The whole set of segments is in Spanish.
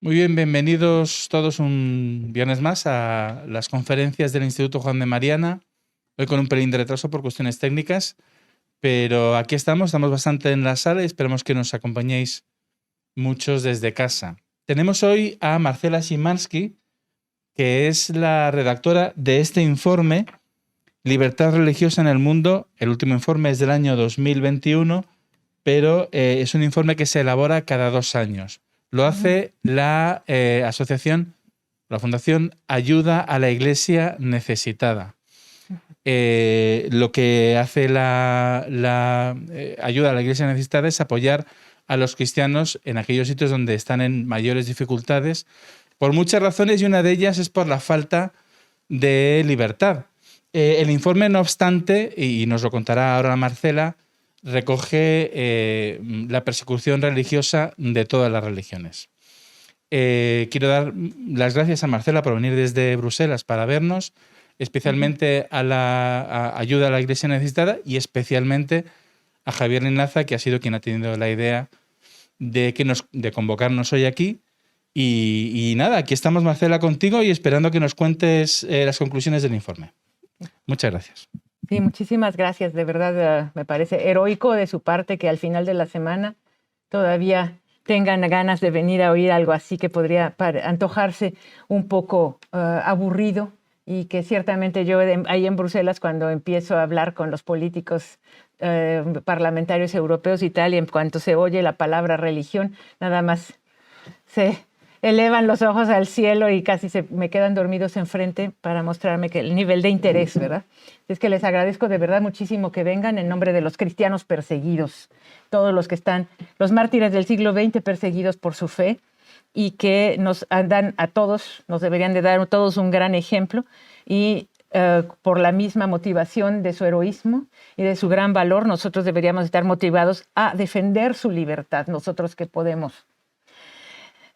Muy bien, bienvenidos todos un viernes más a las conferencias del Instituto Juan de Mariana. Hoy con un pelín de retraso por cuestiones técnicas, pero aquí estamos bastante en la sala y esperamos que nos acompañéis muchos desde casa. Tenemos hoy a Marcela Szymanski, que es la redactora de este informe, Libertad religiosa en el mundo. El último informe es del año 2021, pero es un informe que se elabora cada 2 años. Lo hace la asociación, la Fundación Ayuda a la Iglesia Necesitada. Lo que hace la Ayuda a la Iglesia Necesitada es apoyar a los cristianos en aquellos sitios donde están en mayores dificultades, por muchas razones, y una de ellas es por la falta de libertad. El informe, no obstante, y nos lo contará ahora Marcela, recoge la persecución religiosa de todas las religiones. Quiero dar las gracias a Marcela por venir desde Bruselas para vernos, especialmente a la Ayuda a la Iglesia Necesitada y especialmente a Javier Linaza, que ha sido quien ha tenido la idea de convocarnos hoy aquí. Y nada, aquí estamos, Marcela, contigo y esperando que nos cuentes las conclusiones del informe. Muchas gracias. Sí, muchísimas gracias. De verdad, me parece heroico de su parte que al final de la semana todavía tengan ganas de venir a oír algo así que podría antojarse un poco aburrido, y que ciertamente yo ahí en Bruselas, cuando empiezo a hablar con los políticos parlamentarios europeos y tal, y en cuanto se oye la palabra religión, nada más se elevan los ojos al cielo y casi me quedan dormidos enfrente para mostrarme que el nivel de interés, ¿verdad? Es que les agradezco de verdad muchísimo que vengan en nombre de los cristianos perseguidos, todos los que están, los mártires del siglo XX perseguidos por su fe, y que nos dan a todos, nos deberían de dar a todos un gran ejemplo, y por la misma motivación de su heroísmo y de su gran valor, nosotros deberíamos estar motivados a defender su libertad, nosotros que podemos.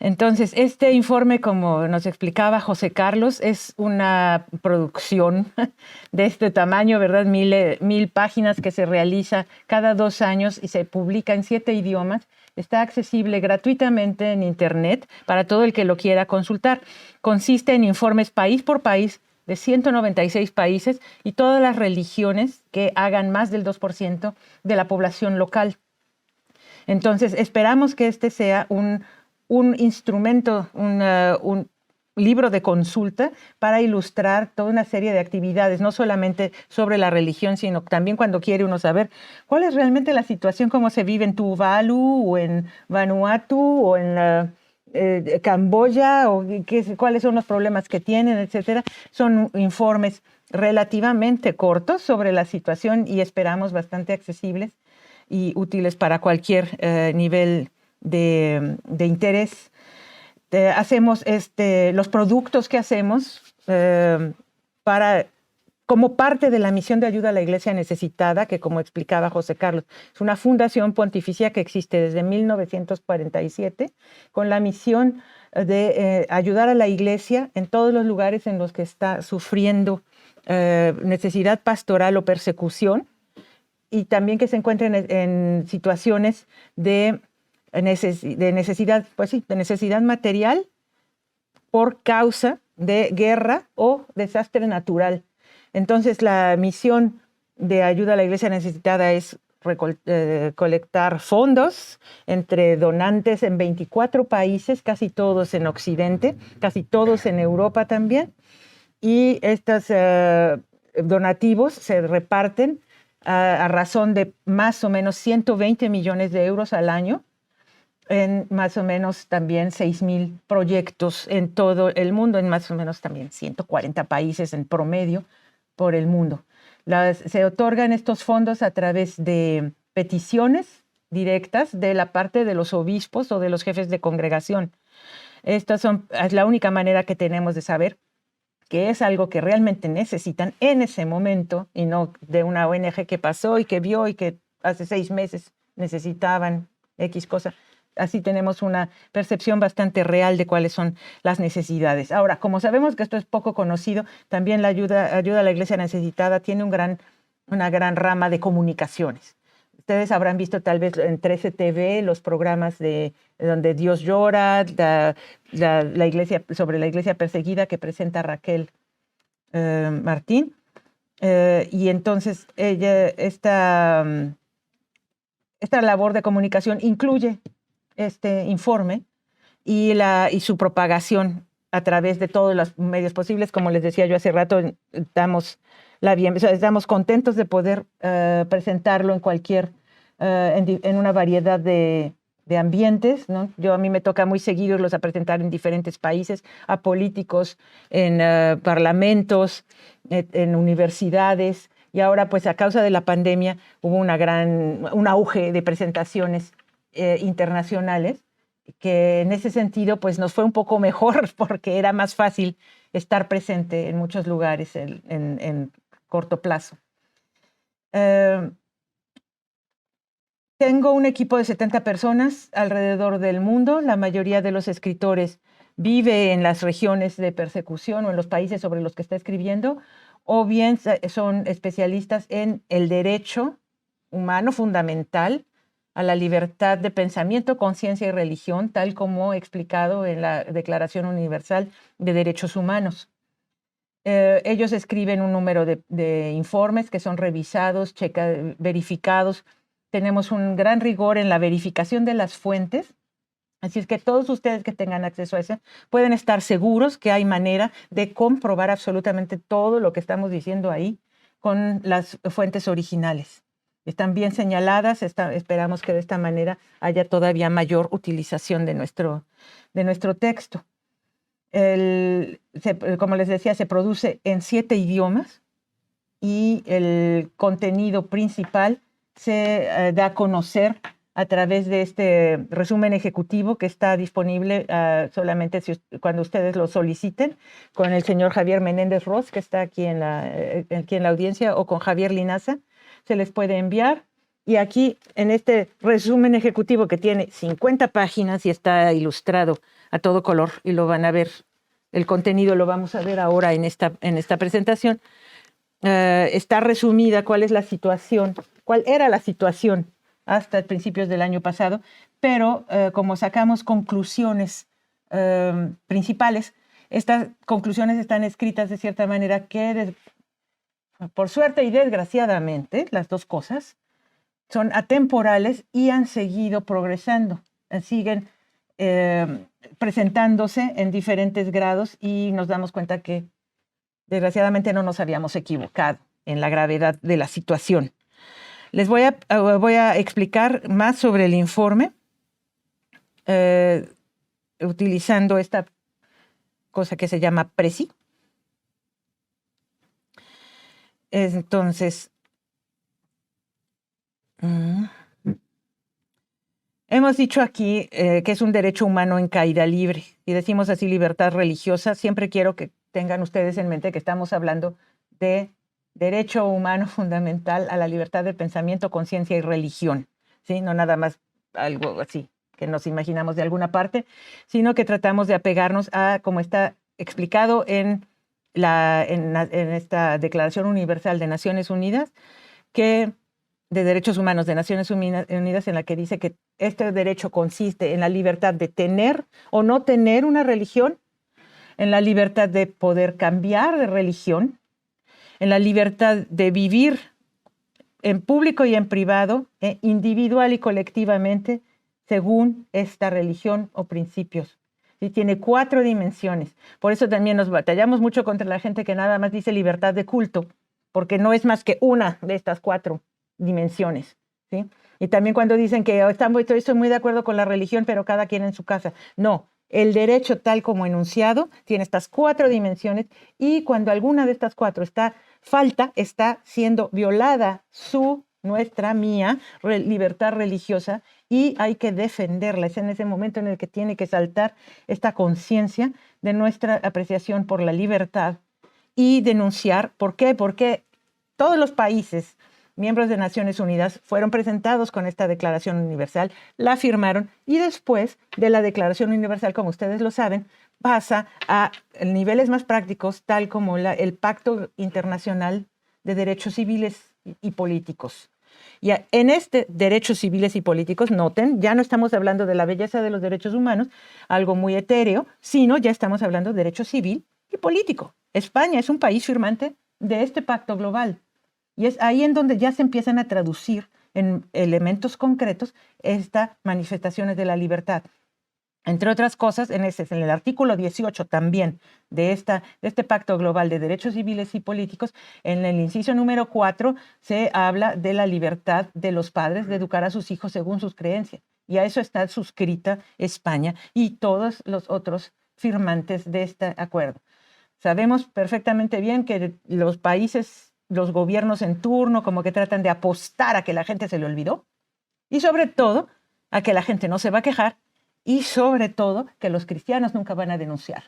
Entonces, este informe, como nos explicaba José Carlos, es una producción de este tamaño, ¿verdad? 1000 páginas que se realiza cada 2 años y se publica en 7 idiomas. Está accesible gratuitamente en Internet para todo el que lo quiera consultar. Consiste en informes país por país de 196 países y todas las religiones que hagan más del 2% de la población local. Entonces, esperamos que este sea un instrumento, un libro de consulta para ilustrar toda una serie de actividades, no solamente sobre la religión, sino también cuando quiere uno saber cuál es realmente la situación, cómo se vive en Tuvalu o en Vanuatu o en Camboya, o cuáles son los problemas que tienen, etcétera. Son informes relativamente cortos sobre la situación y esperamos bastante accesibles y útiles para cualquier nivel de interés. Hacemos los productos que hacemos como parte de la misión de ayuda a la Iglesia Necesitada, que, como explicaba José Carlos, es una fundación pontificia que existe desde 1947 con la misión de ayudar a la Iglesia en todos los lugares en los que está sufriendo necesidad pastoral o persecución, y también que se encuentren en situaciones de necesidad, pues sí, de necesidad material por causa de guerra o desastre natural. Entonces, la misión de ayuda a la Iglesia Necesitada es colectar fondos entre donantes en 24 países, casi todos en Occidente, casi todos en Europa también, y estos donativos se reparten a razón de más o menos 120 millones de euros al año, en más o menos también 6,000 proyectos en todo el mundo, en más o menos también 140 países en promedio por el mundo. Se otorgan estos fondos a través de peticiones directas de la parte de los obispos o de los jefes de congregación. Es la única manera que tenemos de saber que es algo que realmente necesitan en ese momento, y no de una ONG que pasó y que vio y que hace 6 meses necesitaban X cosa. Así tenemos una percepción bastante real de cuáles son las necesidades. Ahora, como sabemos que esto es poco conocido, también la ayuda a la Iglesia Necesitada tiene una gran rama de comunicaciones. Ustedes habrán visto tal vez en 13 TV los programas donde Dios llora, la iglesia, sobre la iglesia perseguida que presenta Raquel Martín. Y entonces esta labor de comunicación incluye este informe y su propagación a través de todos los medios posibles. Como les decía yo hace rato, estamos contentos de poder presentarlo en en una variedad de ambientes, ¿no? A mí me toca muy seguido irlos a presentar en diferentes países, a políticos, en parlamentos, en universidades, y ahora pues a causa de la pandemia hubo un auge de presentaciones internacionales, que en ese sentido pues nos fue un poco mejor porque era más fácil estar presente en muchos lugares en corto plazo. Tengo un equipo de 70 personas alrededor del mundo. La mayoría de los escritores vive en las regiones de persecución o en los países sobre los que está escribiendo, o bien son especialistas en el derecho humano fundamental a la libertad de pensamiento, conciencia y religión, tal como explicado en la Declaración Universal de Derechos Humanos. Ellos escriben un número de informes que son revisados, verificados. Tenemos un gran rigor en la verificación de las fuentes. Así es que todos ustedes que tengan acceso a eso pueden estar seguros que hay manera de comprobar absolutamente todo lo que estamos diciendo ahí con las fuentes originales. Están bien señaladas, esperamos que de esta manera haya todavía mayor utilización de nuestro texto. Como les decía, se produce en 7 idiomas y el contenido principal se da a conocer a través de este resumen ejecutivo que está disponible solamente cuando ustedes lo soliciten, con el señor Javier Menéndez Ross, que está aquí en la audiencia, o con Javier Linaza, se les puede enviar. Y aquí, en este resumen ejecutivo que tiene 50 páginas y está ilustrado a todo color, y lo van a ver, el contenido lo vamos a ver ahora en esta presentación, está resumida cuál era la situación hasta principios del año pasado, pero como sacamos conclusiones principales, estas conclusiones están escritas de cierta manera que, por suerte y desgraciadamente, las dos cosas, son atemporales y han seguido progresando, siguen presentándose en diferentes grados, y nos damos cuenta que desgraciadamente no nos habíamos equivocado en la gravedad de la situación. Les voy a explicar más sobre el informe utilizando esta cosa que se llama PRESI. Entonces, hemos dicho aquí que es un derecho humano en caída libre. Y decimos así libertad religiosa. Siempre quiero que tengan ustedes en mente que estamos hablando de derecho humano fundamental a la libertad de pensamiento, conciencia y religión, ¿sí? No nada más algo así que nos imaginamos de alguna parte, sino que tratamos de apegarnos a como está explicado en esta Declaración Universal de Naciones Unidas, de Derechos Humanos de Naciones Unidas, en la que dice que este derecho consiste en la libertad de tener o no tener una religión, en la libertad de poder cambiar de religión, en la libertad de vivir en público y en privado, individual y colectivamente, según esta religión o principios. ¿Sí? Tiene 4 dimensiones. Por eso también nos batallamos mucho contra la gente que nada más dice libertad de culto, porque no es más que una de estas 4 dimensiones, ¿sí? Y también cuando dicen que estoy muy de acuerdo con la religión, pero cada quien en su casa. No, el derecho tal como enunciado tiene estas 4 dimensiones, y cuando alguna de estas 4 está siendo violada nuestra libertad religiosa, y hay que defenderla. Es en ese momento en el que tiene que saltar esta conciencia de nuestra apreciación por la libertad y denunciar. ¿Por qué? Porque todos los países miembros de Naciones Unidas fueron presentados con esta Declaración Universal, la firmaron, y después de la Declaración Universal, como ustedes lo saben, pasa a niveles más prácticos, tal como el Pacto Internacional de Derechos Civiles y Políticos, Y en este derechos civiles y políticos, noten, ya no estamos hablando de la belleza de los derechos humanos, algo muy etéreo, sino ya estamos hablando de derecho civil y político. España es un país firmante de este pacto global. Y es ahí en donde ya se empiezan a traducir en elementos concretos estas manifestaciones de la libertad. Entre otras cosas, en el artículo 18 también de este Pacto Global de Derechos Civiles y Políticos, en el inciso número 4 se habla de la libertad de los padres de educar a sus hijos según sus creencias. Y a eso está suscrita España y todos los otros firmantes de este acuerdo. Sabemos perfectamente bien que los países, los gobiernos en turno, como que tratan de apostar a que la gente se le olvidó y sobre todo a que la gente no se va a quejar y sobre todo que los cristianos nunca van a denunciar.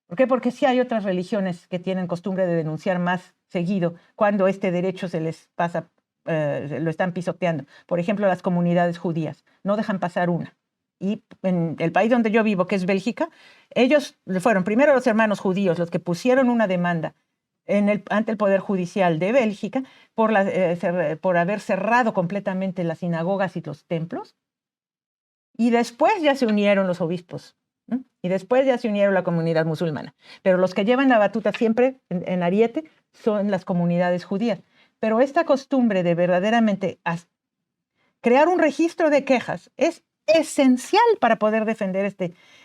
¿Por qué? Porque sí hay otras religiones que tienen costumbre de denunciar más seguido cuando este derecho se les pasa, lo están pisoteando. Por ejemplo, las comunidades judías no dejan pasar una. Y en el país donde yo vivo, que es Bélgica, ellos fueron primero los hermanos judíos los que pusieron una demanda ante el Poder Judicial de Bélgica por haber cerrado completamente las sinagogas y los templos. Y después ya se unieron los obispos, ¿no? Y después ya se unieron la comunidad musulmana. Pero los que llevan la batuta siempre en ariete son las comunidades judías. Pero esta costumbre de verdaderamente crear un registro de quejas es esencial para poder defender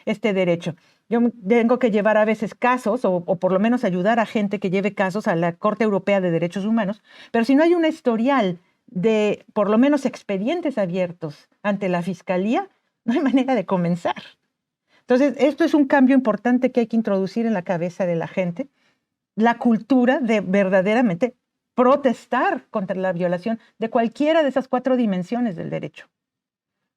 este derecho. Yo tengo que llevar a veces casos, o por lo menos ayudar a gente que lleve casos a la Corte Europea de Derechos Humanos, pero si no hay un historial de por lo menos expedientes abiertos ante la Fiscalía, no hay manera de comenzar. Entonces, esto es un cambio importante que hay que introducir en la cabeza de la gente, la cultura de verdaderamente protestar contra la violación de cualquiera de esas 4 dimensiones del derecho.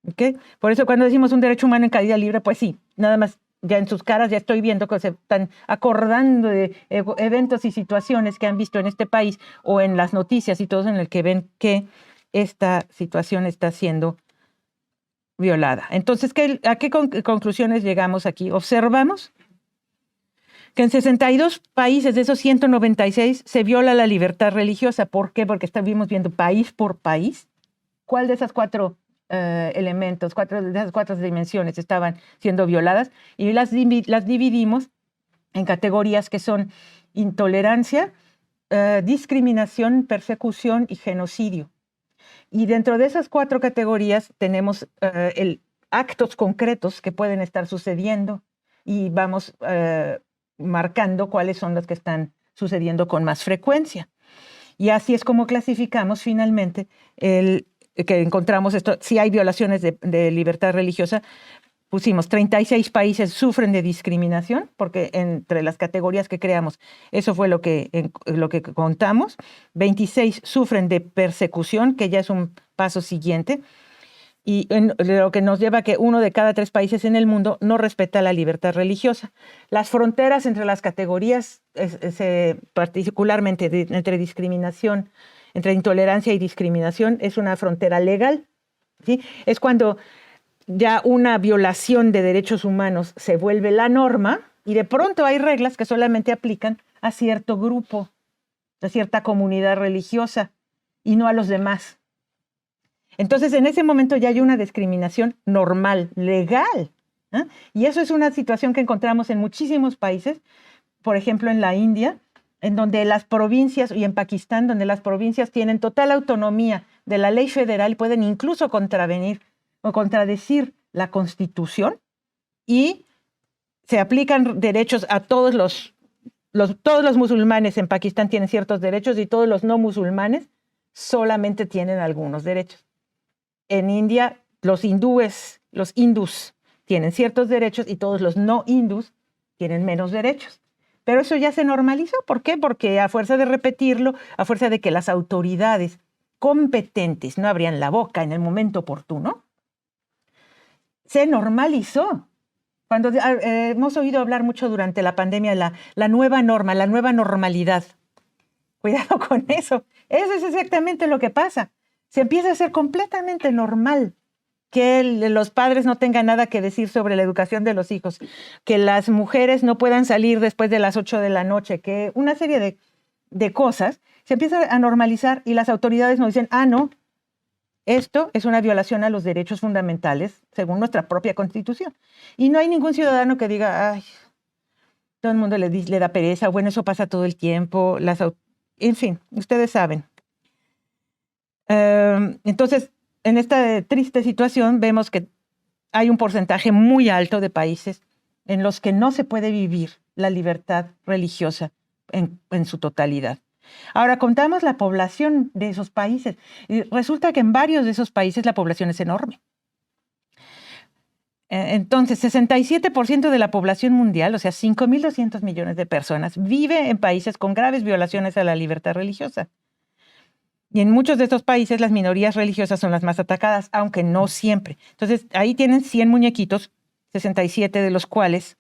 ¿Okay? Por eso cuando decimos un derecho humano en caída libre, pues sí, nada más ya en sus caras ya estoy viendo que se están acordando de eventos y situaciones que han visto en este país o en las noticias y todo en el que ven que esta situación está siendo violada. Entonces, ¿a qué conclusiones llegamos aquí? Observamos que en 62 países de esos 196 se viola la libertad religiosa. ¿Por qué? Porque estamos viendo país por país cuál de esas 4 elementos, de esas 4 dimensiones estaban siendo violadas y las dividimos en categorías que son intolerancia, discriminación, persecución y genocidio. Y dentro de esas 4 categorías tenemos actos concretos que pueden estar sucediendo y vamos marcando cuáles son los que están sucediendo con más frecuencia. Y así es como clasificamos finalmente que encontramos esto. Si hay violaciones de libertad religiosa, pusimos 36 países sufren de discriminación, porque entre las categorías que creamos, eso fue lo que contamos. 26 sufren de persecución, que ya es un paso siguiente, y lo que nos lleva a que 1 de cada 3 países en el mundo no respeta la libertad religiosa. Las fronteras entre las categorías, particularmente entre discriminación, entre intolerancia y discriminación, es una frontera legal, ¿sí? Es cuando ya una violación de derechos humanos se vuelve la norma y de pronto hay reglas que solamente aplican a cierto grupo, a cierta comunidad religiosa y no a los demás. Entonces, en ese momento ya hay una discriminación normal, legal, ¿eh? Y eso es una situación que encontramos en muchísimos países, por ejemplo, en la India, en donde las provincias, y en Pakistán, donde las provincias tienen total autonomía de la ley federal, pueden incluso contravenir o contradecir la Constitución y se aplican derechos a todos los musulmanes en Pakistán tienen ciertos derechos y todos los no musulmanes solamente tienen algunos derechos. En India, los hindús tienen ciertos derechos y todos los no hindús tienen menos derechos. Pero eso ya se normalizó. ¿Por qué? Porque a fuerza de repetirlo, a fuerza de que las autoridades competentes no abrían la boca en el momento oportuno, se normalizó. Cuando hemos oído hablar mucho durante la pandemia, la nueva norma, la nueva normalidad. Cuidado con eso. Eso es exactamente lo que pasa. Se empieza a hacer completamente normal que los padres no tengan nada que decir sobre la educación de los hijos, que las mujeres no puedan salir después de las 8 de la noche, que una serie de cosas se empieza a normalizar y las autoridades nos dicen, no, Esto es una violación a los derechos fundamentales según nuestra propia Constitución. Y no hay ningún ciudadano que diga, ay, todo el mundo le da pereza, bueno, eso pasa todo el tiempo, en fin, ustedes saben. Entonces, en esta triste situación vemos que hay un porcentaje muy alto de países en los que no se puede vivir la libertad religiosa en su totalidad. Ahora, contamos la población de esos países y resulta que en varios de esos países la población es enorme. Entonces, 67% de la población mundial, o sea, 5.200 millones de personas, vive en países con graves violaciones a la libertad religiosa. Y en muchos de estos países las minorías religiosas son las más atacadas, aunque no siempre. Entonces, ahí tienen 100 muñequitos, 67 de los cuales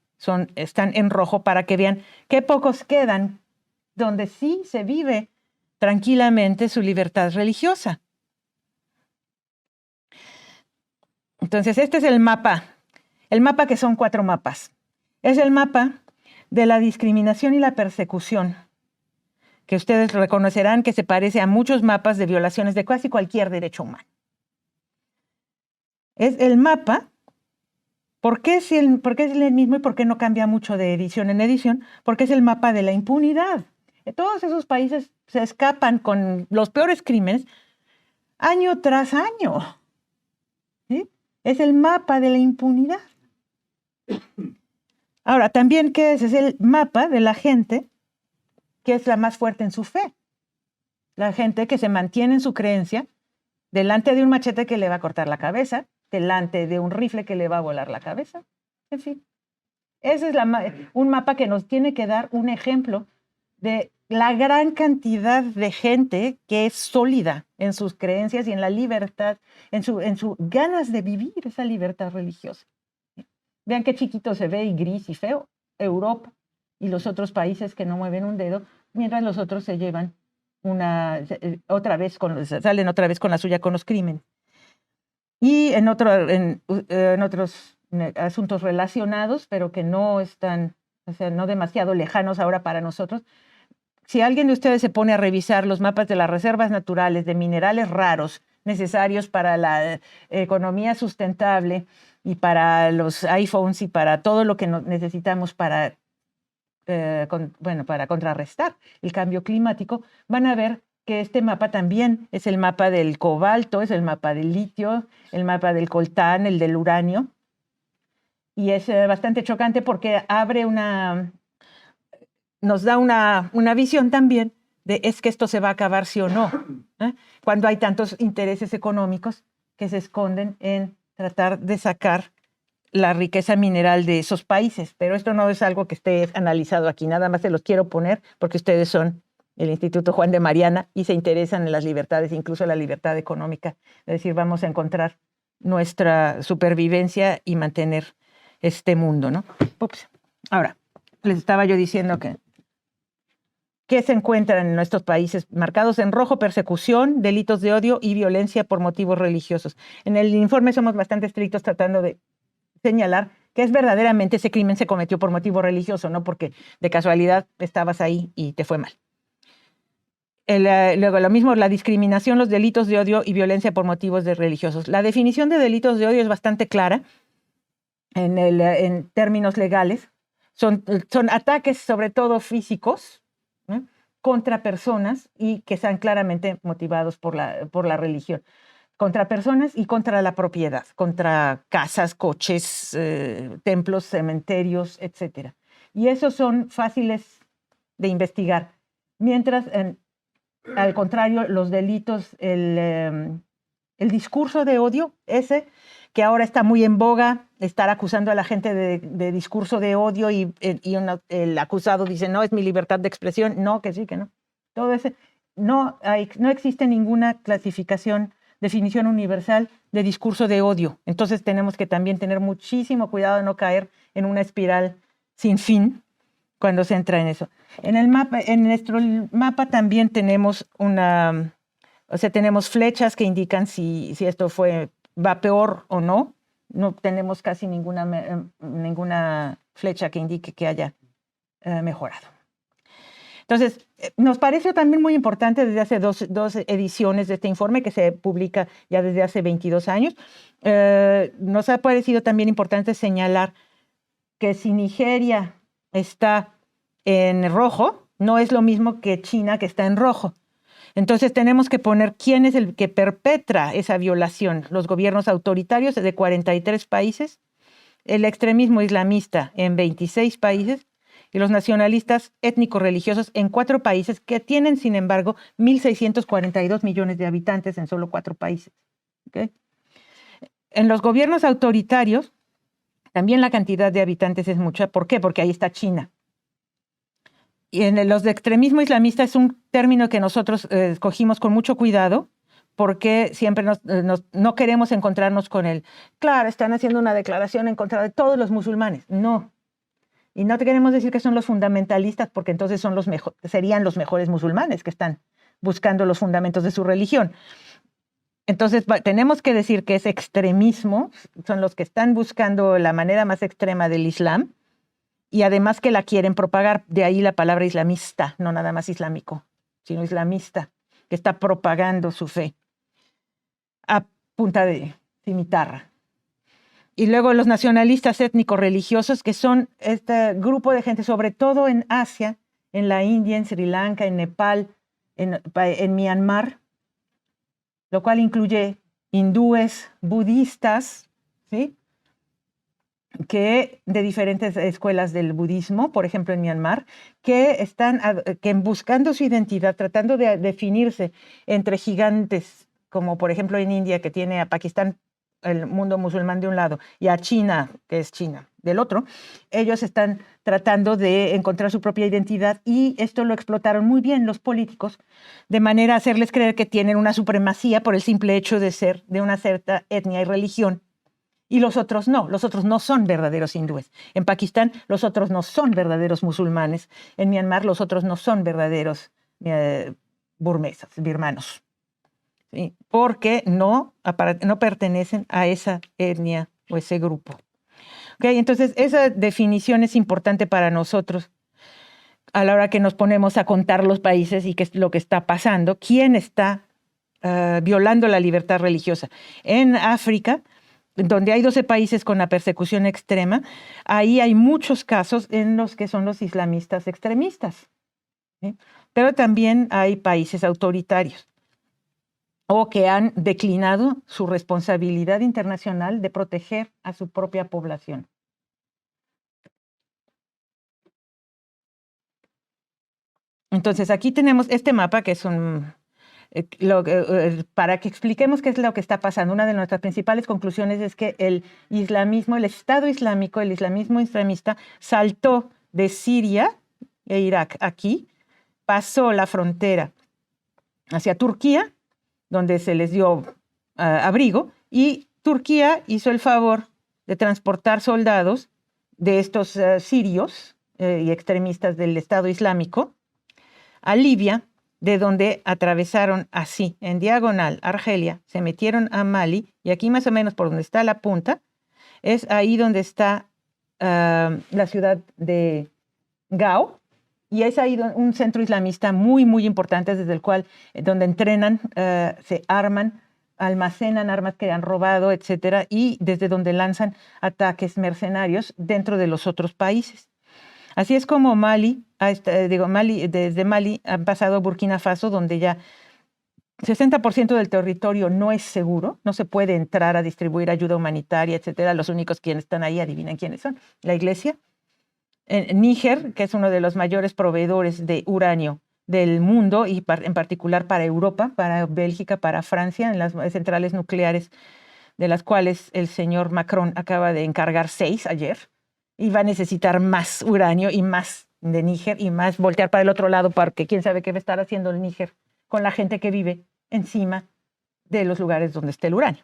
están en rojo para que vean qué pocos quedan donde sí se vive tranquilamente su libertad religiosa. Entonces, este es el mapa que son 4 mapas. Es el mapa de la discriminación y la persecución, que ustedes reconocerán que se parece a muchos mapas de violaciones de casi cualquier derecho humano. Es el mapa. ¿Por qué es el mismo y por qué no cambia mucho de edición en edición? Porque es el mapa de la impunidad. Todos esos países se escapan con los peores crímenes año tras año. ¿Sí? Es el mapa de la impunidad. Ahora, también, ¿qué es? Es el mapa de la gente que es la más fuerte en su fe. La gente que se mantiene en su creencia delante de un machete que le va a cortar la cabeza, delante de un rifle que le va a volar la cabeza. En fin, ese es un mapa que nos tiene que dar un ejemplo de la gran cantidad de gente que es sólida en sus creencias y en la libertad, en sus ganas de vivir esa libertad religiosa. Vean qué chiquito se ve y gris y feo Europa y los otros países que no mueven un dedo, mientras los otros se llevan salen otra vez con la suya con los crímenes. Y en otros asuntos relacionados, pero que no están, o sea, no demasiado lejanos ahora para nosotros, si alguien de ustedes se pone a revisar los mapas de las reservas naturales de minerales raros necesarios para la economía sustentable y para los iPhones y para todo lo que necesitamos para contrarrestar el cambio climático, van a ver que este mapa también es el mapa del cobalto, es el mapa del litio, el mapa del coltán, el del uranio, y es bastante chocante porque nos da una visión también de es que esto se va a acabar sí o no, cuando hay tantos intereses económicos que se esconden en tratar de sacar la riqueza mineral de esos países, pero esto no es algo que esté analizado aquí, nada más se los quiero poner porque ustedes son el Instituto Juan de Mariana y se interesan en las libertades, incluso la libertad económica, es decir, vamos a encontrar nuestra supervivencia y mantener este mundo, ¿no? Ups. Ahora, les estaba yo diciendo que se encuentran en nuestros países marcados en rojo: persecución, delitos de odio y violencia por motivos religiosos. En el informe somos bastante estrictos tratando de señalar que es verdaderamente ese crimen se cometió por motivo religioso, no porque de casualidad estabas ahí y te fue mal. Luego, lo mismo, la discriminación, los delitos de odio y violencia por motivos religiosos. La definición de delitos de odio es bastante clara en términos legales. Son ataques, sobre todo físicos, ¿no?, contra personas y que están claramente motivados por la religión. Contra personas y contra la propiedad, contra casas, coches, templos, cementerios, etc. Y esos son fáciles de investigar. Mientras, al contrario, los delitos, el discurso de odio, ese que ahora está muy en boga, estar acusando a la gente de discurso de odio y el acusado dice, no, es mi libertad de expresión, no, que sí, que no. Todo ese, no existe ninguna definición universal de discurso de odio. Entonces tenemos que también tener muchísimo cuidado de no caer en una espiral sin fin cuando se entra en eso. En nuestro mapa también tenemos tenemos flechas que indican si esto va peor o no. No tenemos casi ninguna flecha que indique que haya mejorado. Entonces, nos pareció también muy importante desde hace dos ediciones de este informe que se publica ya desde hace 22 años. Nos ha parecido también importante señalar que si Nigeria está en rojo, no es lo mismo que China que está en rojo. Entonces tenemos que poner quién es el que perpetra esa violación. Los gobiernos autoritarios de 43 países, el extremismo islamista en 26 países y los nacionalistas étnico-religiosos en 4 países que tienen, sin embargo, 1.642 millones de habitantes en solo 4 países. ¿Okay? En los gobiernos autoritarios, también la cantidad de habitantes es mucha. ¿Por qué? Porque ahí está China. Y en los de extremismo islamista es un término que nosotros escogimos con mucho cuidado porque siempre no queremos encontrarnos con el, claro, están haciendo una declaración en contra de todos los musulmanes. No. Y no te queremos decir que son los fundamentalistas porque entonces serían los mejores musulmanes que están buscando los fundamentos de su religión. Entonces tenemos que decir que es extremismo, son los que están buscando la manera más extrema del Islam, y además que la quieren propagar, de ahí la palabra islamista, no nada más islámico, sino islamista, que está propagando su fe a punta de cimitarra. Y luego los nacionalistas étnico-religiosos, que son este grupo de gente, sobre todo en Asia, en la India, en Sri Lanka, en Nepal, en Myanmar, lo cual incluye hindúes, budistas, ¿sí?, que de diferentes escuelas del budismo, por ejemplo en Myanmar, que están buscando su identidad, tratando de definirse entre gigantes, como por ejemplo en India, que tiene a Pakistán, el mundo musulmán de un lado, y a China, que es China, del otro. Ellos están tratando de encontrar su propia identidad y esto lo explotaron muy bien los políticos, de manera a hacerles creer que tienen una supremacía por el simple hecho de ser de una cierta etnia y religión. Y los otros no son verdaderos hindúes. En Pakistán los otros no son verdaderos musulmanes. En Myanmar los otros no son verdaderos birmanos. ¿Sí? Porque no pertenecen a esa etnia o ese grupo. ¿Okay? Entonces esa definición es importante para nosotros a la hora que nos ponemos a contar los países y qué es lo que está pasando, quién está violando la libertad religiosa. En África, donde hay 12 países con la persecución extrema, ahí hay muchos casos en los que son los islamistas extremistas, ¿sí? Pero también hay países autoritarios o que han declinado su responsabilidad internacional de proteger a su propia población. Entonces aquí tenemos este mapa que es para que expliquemos qué es lo que está pasando. Una de nuestras principales conclusiones es que el islamismo, el Estado Islámico, el islamismo extremista, saltó de Siria e Irak aquí, pasó la frontera hacia Turquía, donde se les dio abrigo, y Turquía hizo el favor de transportar soldados de estos sirios y extremistas del Estado Islámico a Libia, de donde atravesaron así, en diagonal, Argelia, se metieron a Mali, y aquí más o menos por donde está la punta, es ahí donde está la ciudad de Gao, y es ahí un centro islamista muy, muy importante, desde el cual, donde entrenan, se arman, almacenan armas que han robado, etcétera, y desde donde lanzan ataques mercenarios dentro de los otros países. Así es como desde Mali han pasado a Burkina Faso, donde ya 60% del territorio no es seguro, no se puede entrar a distribuir ayuda humanitaria, etcétera. Los únicos quienes están ahí, adivinen quiénes son, la iglesia. En Níger, que es uno de los mayores proveedores de uranio del mundo, y en particular para Europa, para Bélgica, para Francia, en las centrales nucleares, de las cuales el señor Macron acaba de encargar 6 ayer, y va a necesitar más uranio y más de Níger y más voltear para el otro lado, porque quién sabe qué va a estar haciendo el Níger con la gente que vive encima de los lugares donde está el uranio.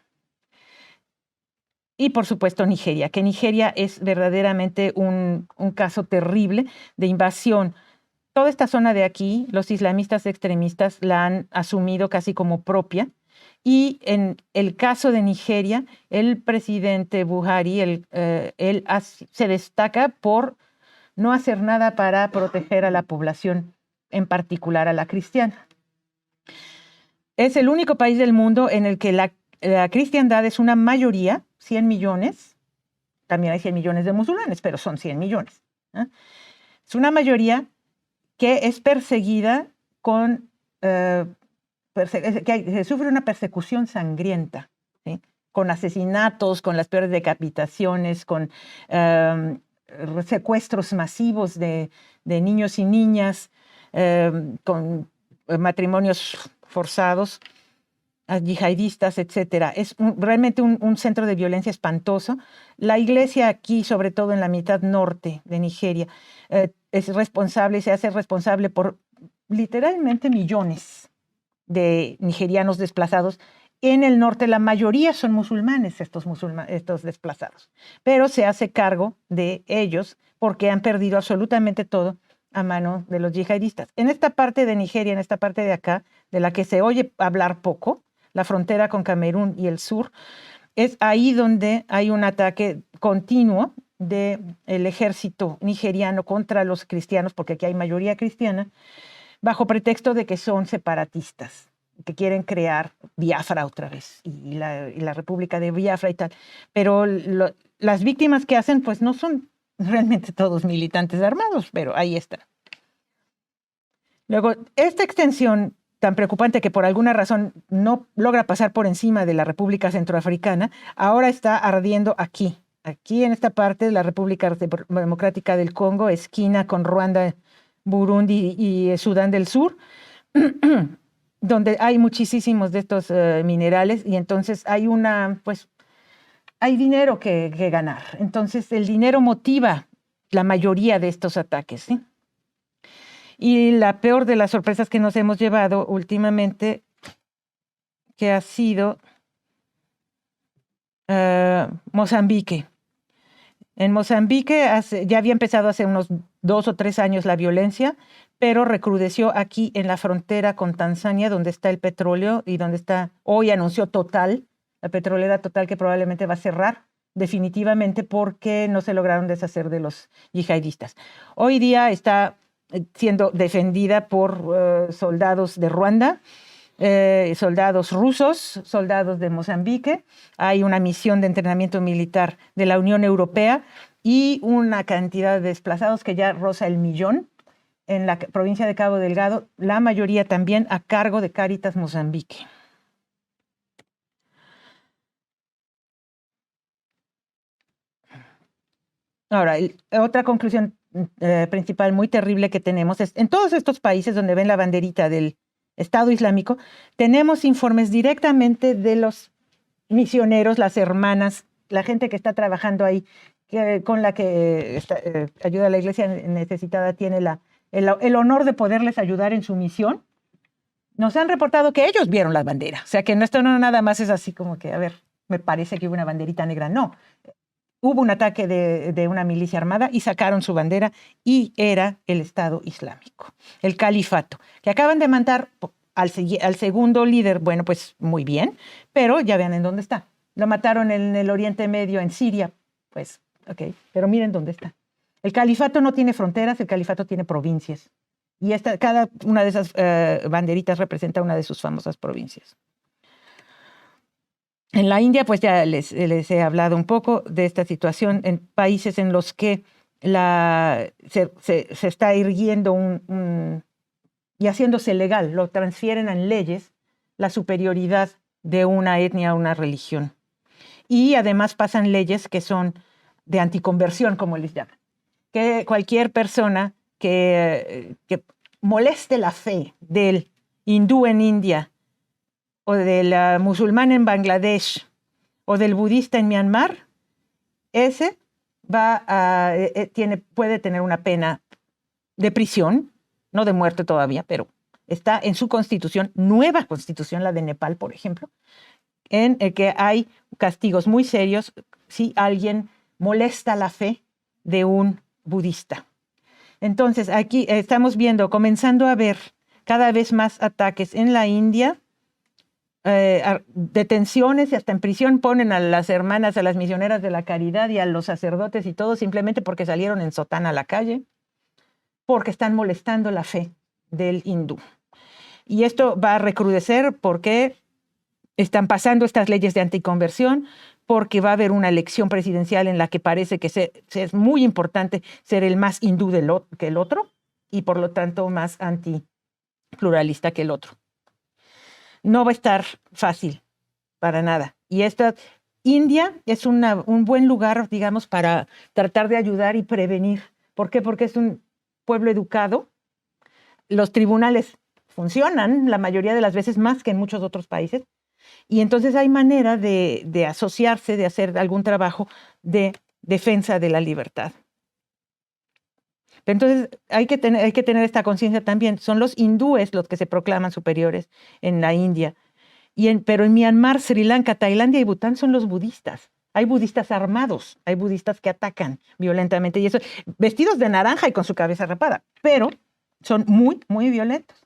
Y por supuesto Nigeria, que Nigeria es verdaderamente un caso terrible de invasión. Toda esta zona de aquí, los islamistas extremistas la han asumido casi como propia. Y en el caso de Nigeria, el presidente Buhari, él se destaca por no hacer nada para proteger a la población en particular a la cristiana. Es el único país del mundo en el que la cristiandad es una mayoría, 100 millones, también hay 100 millones de musulmanes, pero son 100 millones. Es una mayoría que es perseguida que sufre una persecución sangrienta, ¿sí? Con asesinatos, con las peores decapitaciones, con secuestros masivos de niños y niñas, con matrimonios forzados, a yihadistas, etcétera. Es realmente un centro de violencia espantoso. La iglesia aquí, sobre todo en la mitad norte de Nigeria, es responsable, se hace responsable por literalmente millones de nigerianos desplazados. En el norte la mayoría son musulmanes, estos desplazados, pero se hace cargo de ellos porque han perdido absolutamente todo a mano de los yihadistas. En esta parte de Nigeria, en esta parte de acá, de la que se oye hablar poco, la frontera con Camerún y el sur, es ahí donde hay un ataque continuo del ejército nigeriano contra los cristianos, porque aquí hay mayoría cristiana, bajo pretexto de que son separatistas, que quieren crear Biafra otra vez, y la República de Biafra y tal. Pero las víctimas que hacen, pues no son realmente todos militantes armados, pero ahí están. Luego, esta extensión tan preocupante que por alguna razón no logra pasar por encima de la República Centroafricana, ahora está ardiendo aquí en esta parte de la República Democrática del Congo, esquina con Ruanda, Burundi y Sudán del Sur, donde hay muchísimos de estos minerales, y entonces hay hay dinero que ganar. Entonces el dinero motiva la mayoría de estos ataques, ¿sí? Y la peor de las sorpresas que nos hemos llevado últimamente, que ha sido Mozambique. En Mozambique ya había empezado hace unos 2 o 3 años la violencia, pero recrudeció aquí en la frontera con Tanzania, donde está el petróleo y donde hoy anunció Total, la petrolera Total, que probablemente va a cerrar definitivamente porque no se lograron deshacer de los yihadistas. Hoy día está siendo defendida por soldados de Ruanda, soldados rusos, soldados de Mozambique. Hay una misión de entrenamiento militar de la Unión Europea y una cantidad de desplazados que ya roza el 1.000.000 en la provincia de Cabo Delgado, la mayoría también a cargo de Cáritas Mozambique. Ahora, otra conclusión principal muy terrible que tenemos es, en todos estos países donde ven la banderita del Estado Islámico, tenemos informes directamente de los misioneros, las hermanas, la gente que está trabajando ahí, con la que ayuda a la iglesia necesitada, tiene el honor de poderles ayudar en su misión. Nos han reportado que ellos vieron la bandera, o sea que esto no nada más es así como que, a ver, me parece que hubo una banderita negra, no. Hubo un ataque de una milicia armada y sacaron su bandera y era el Estado Islámico, el califato, que acaban de matar al segundo líder. Bueno, pues muy bien, pero ya vean en dónde está. Lo mataron en el Oriente Medio, en Siria, pues ok, pero miren dónde está. El califato no tiene fronteras, el califato tiene provincias. Y cada una de esas banderitas representa una de sus famosas provincias. En la India, pues ya les he hablado un poco de esta situación en países en los que se está irguiendo y haciéndose legal, lo transfieren en leyes, la superioridad de una etnia a una religión. Y además pasan leyes que son de anticonversión, como les llaman. Que cualquier persona que moleste la fe del hindú en India, o del musulmán en Bangladesh, o del budista en Myanmar, ese puede tener una pena de prisión, no de muerte todavía, pero está en su constitución, nueva constitución, la de Nepal, por ejemplo, en el que hay castigos muy serios si alguien molesta la fe de un budista. Entonces, aquí estamos comenzando a ver cada vez más ataques en la India, detenciones, y hasta en prisión ponen a las hermanas, a las misioneras de la caridad y a los sacerdotes y todo, simplemente porque salieron en sotana a la calle, porque están molestando la fe del hindú. Y esto va a recrudecer porque están pasando estas leyes de anticonversión, porque va a haber una elección presidencial en la que parece que es muy importante ser el más hindú que el otro y por lo tanto más antipluralista que el otro. No va a estar fácil para nada. Y India es un buen lugar, digamos, para tratar de ayudar y prevenir. ¿Por qué? Porque es un pueblo educado. Los tribunales funcionan la mayoría de las veces más que en muchos otros países. Y entonces hay manera de asociarse, de hacer algún trabajo de defensa de la libertad. Entonces hay que tener esta conciencia también. Son los hindúes los que se proclaman superiores en la India. Pero en Myanmar, Sri Lanka, Tailandia y Bután son los budistas. Hay budistas armados, hay budistas que atacan violentamente, y eso, vestidos de naranja y con su cabeza rapada, pero son muy, muy violentos.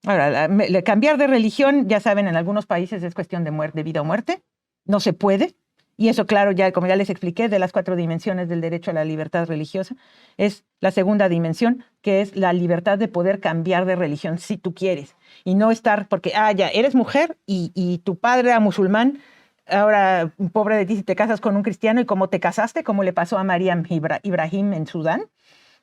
Ahora, cambiar de religión, ya saben, en algunos países es cuestión de vida o muerte. No se puede. Y eso, claro, como ya les expliqué, de las 4 dimensiones del derecho a la libertad religiosa, es la segunda dimensión, que es la libertad de poder cambiar de religión si tú quieres. Y no estar, porque, ya, eres mujer y tu padre era musulmán, ahora, pobre de ti, si te casas con un cristiano, y como te casaste, como le pasó a Mariam Ibrahim en Sudán,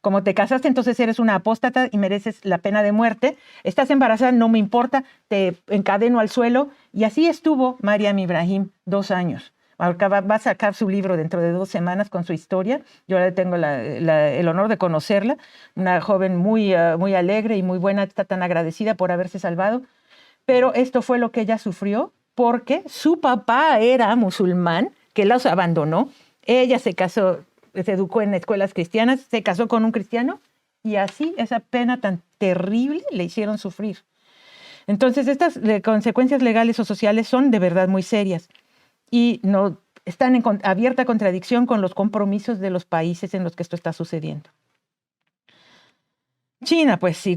como te casaste, entonces eres una apóstata y mereces la pena de muerte. Estás embarazada, no me importa, te encadeno al suelo. Y así estuvo Mariam Ibrahim 2 años. Va a sacar su libro dentro de 2 semanas con su historia. Yo ahora tengo el honor de conocerla. Una joven muy alegre y muy buena, está tan agradecida por haberse salvado. Pero esto fue lo que ella sufrió porque su papá era musulmán, que los abandonó. Ella se casó, se educó en escuelas cristianas, se casó con un cristiano y así esa pena tan terrible le hicieron sufrir. Entonces estas consecuencias legales o sociales son de verdad muy serias y no están en abierta contradicción con los compromisos de los países en los que esto está sucediendo. China, pues, y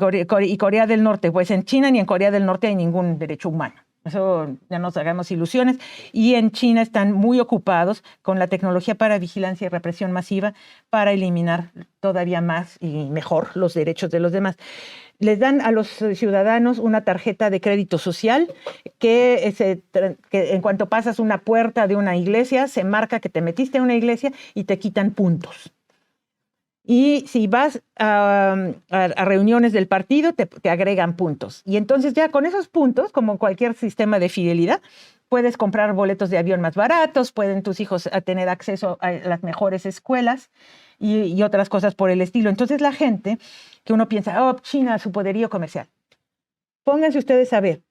Corea del Norte. Pues en China ni en Corea del Norte hay ningún derecho humano. Eso ya nos hagamos ilusiones. Y en China están muy ocupados con la tecnología para vigilancia y represión masiva para eliminar todavía más y mejor los derechos de los demás. Les dan a los ciudadanos una tarjeta de crédito social que en cuanto pasas una puerta de una iglesia, se marca que te metiste en una iglesia y te quitan puntos. Y si vas a reuniones del partido, te agregan puntos. Y entonces ya con esos puntos, como cualquier sistema de fidelidad, puedes comprar boletos de avión más baratos, pueden tus hijos tener acceso a las mejores escuelas y otras cosas por el estilo. Entonces la gente, que uno piensa, China, su poderío comercial. Pónganse ustedes a ver,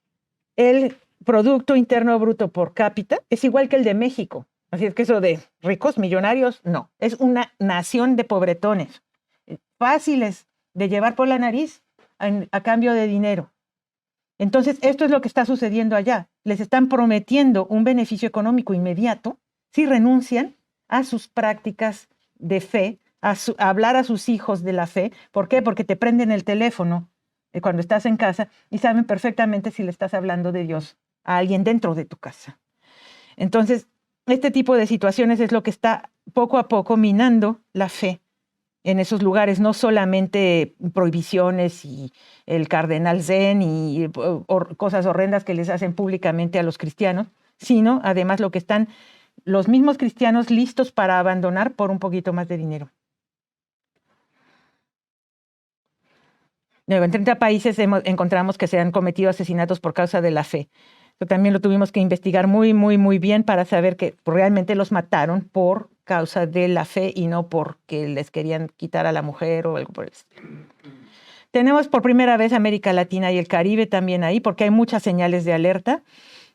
el Producto Interno Bruto por cápita es igual que el de México. Así es que eso de ricos, millonarios, no. Es una nación de pobretones, fáciles de llevar por la nariz a cambio de dinero. Entonces, esto es lo que está sucediendo allá. Les están prometiendo un beneficio económico inmediato si renuncian a sus prácticas de fe, a hablar a sus hijos de la fe. ¿Por qué? Porque te prenden el teléfono cuando estás en casa y saben perfectamente si le estás hablando de Dios a alguien dentro de tu casa. Entonces, este tipo de situaciones es lo que está poco a poco minando la fe en esos lugares, no solamente prohibiciones y el cardenal Zen y cosas horrendas que les hacen públicamente a los cristianos, sino además lo que están los mismos cristianos listos para abandonar por un poquito más de dinero. Luego, en 30 países encontramos que se han cometido asesinatos por causa de la fe. También lo tuvimos que investigar muy, muy, muy bien para saber que realmente los mataron por causa de la fe y no porque les querían quitar a la mujer o algo por el estilo. Tenemos por primera vez América Latina y el Caribe también ahí, porque hay muchas señales de alerta.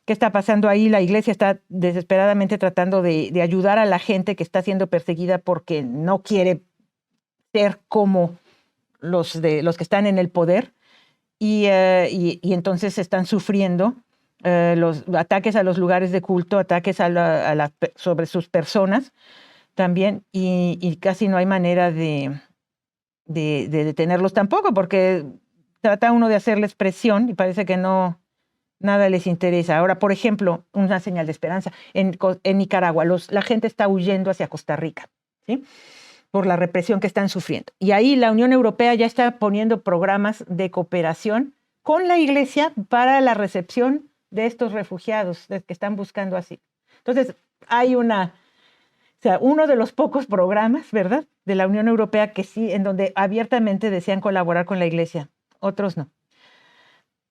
¿Qué está pasando ahí? La iglesia está desesperadamente tratando de ayudar a la gente que está siendo perseguida porque no quiere ser como los que están en el poder y entonces están sufriendo los ataques a los lugares de culto, ataques sobre sus personas también, y casi no hay manera de detenerlos tampoco, porque trata uno de hacerles presión y parece que nada les interesa. Ahora, por ejemplo, una señal de esperanza. En Nicaragua, la gente está huyendo hacia Costa Rica, ¿sí? por la represión que están sufriendo. Y ahí la Unión Europea ya está poniendo programas de cooperación con la Iglesia para la recepción de estos refugiados que están buscando asilo. Entonces, hay uno de los pocos programas, ¿verdad?, de la Unión Europea que sí, en donde abiertamente desean colaborar con la Iglesia, otros no.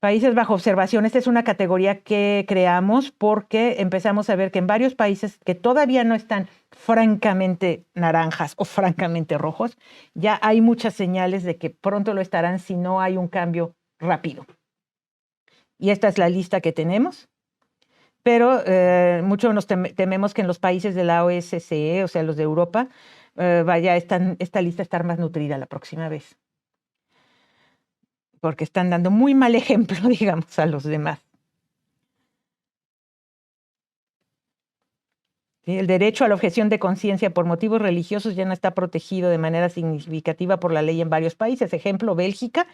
Países bajo observación, esta es una categoría que creamos porque empezamos a ver que en varios países que todavía no están francamente naranjas o francamente rojos, ya hay muchas señales de que pronto lo estarán si no hay un cambio rápido. Y esta es la lista que tenemos, pero mucho nos tememos que en los países de la OSCE, o sea, los de Europa, esta lista estar más nutrida la próxima vez, porque están dando muy mal ejemplo, digamos, a los demás. ¿Sí? El derecho a la objeción de conciencia por motivos religiosos ya no está protegido de manera significativa por la ley en varios países. Ejemplo, Bélgica,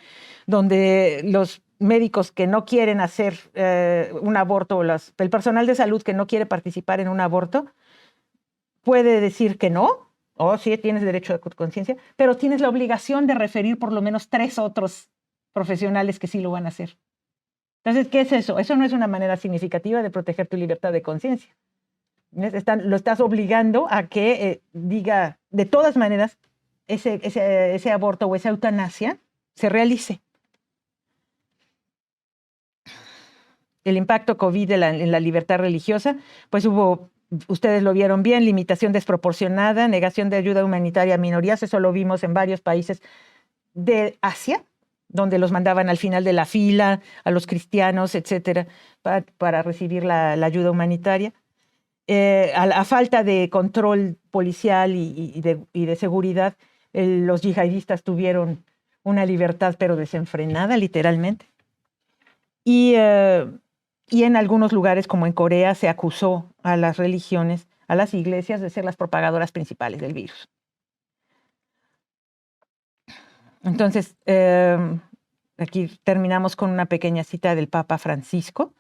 donde los médicos que no quieren hacer un aborto, el personal de salud que no quiere participar en un aborto, puede decir que no, o sí, tienes derecho a conciencia, pero tienes la obligación de referir por lo menos 3 otros profesionales que sí lo van a hacer. Entonces, ¿qué es eso? Eso no es una manera significativa de proteger tu libertad de conciencia. Lo estás obligando a que diga, de todas maneras, ese aborto o esa eutanasia se realice. El impacto COVID en la libertad religiosa, pues hubo, ustedes lo vieron bien, limitación desproporcionada, negación de ayuda humanitaria a minorías, eso lo vimos en varios países de Asia, donde los mandaban al final de la fila, a los cristianos, etcétera, para recibir la ayuda humanitaria. A falta de control policial y de seguridad, los yihadistas tuvieron una libertad pero desenfrenada, literalmente. Y en algunos lugares, como en Corea, se acusó a las religiones, a las iglesias, de ser las propagadoras principales del virus. Entonces, aquí terminamos con una pequeña cita del Papa Francisco.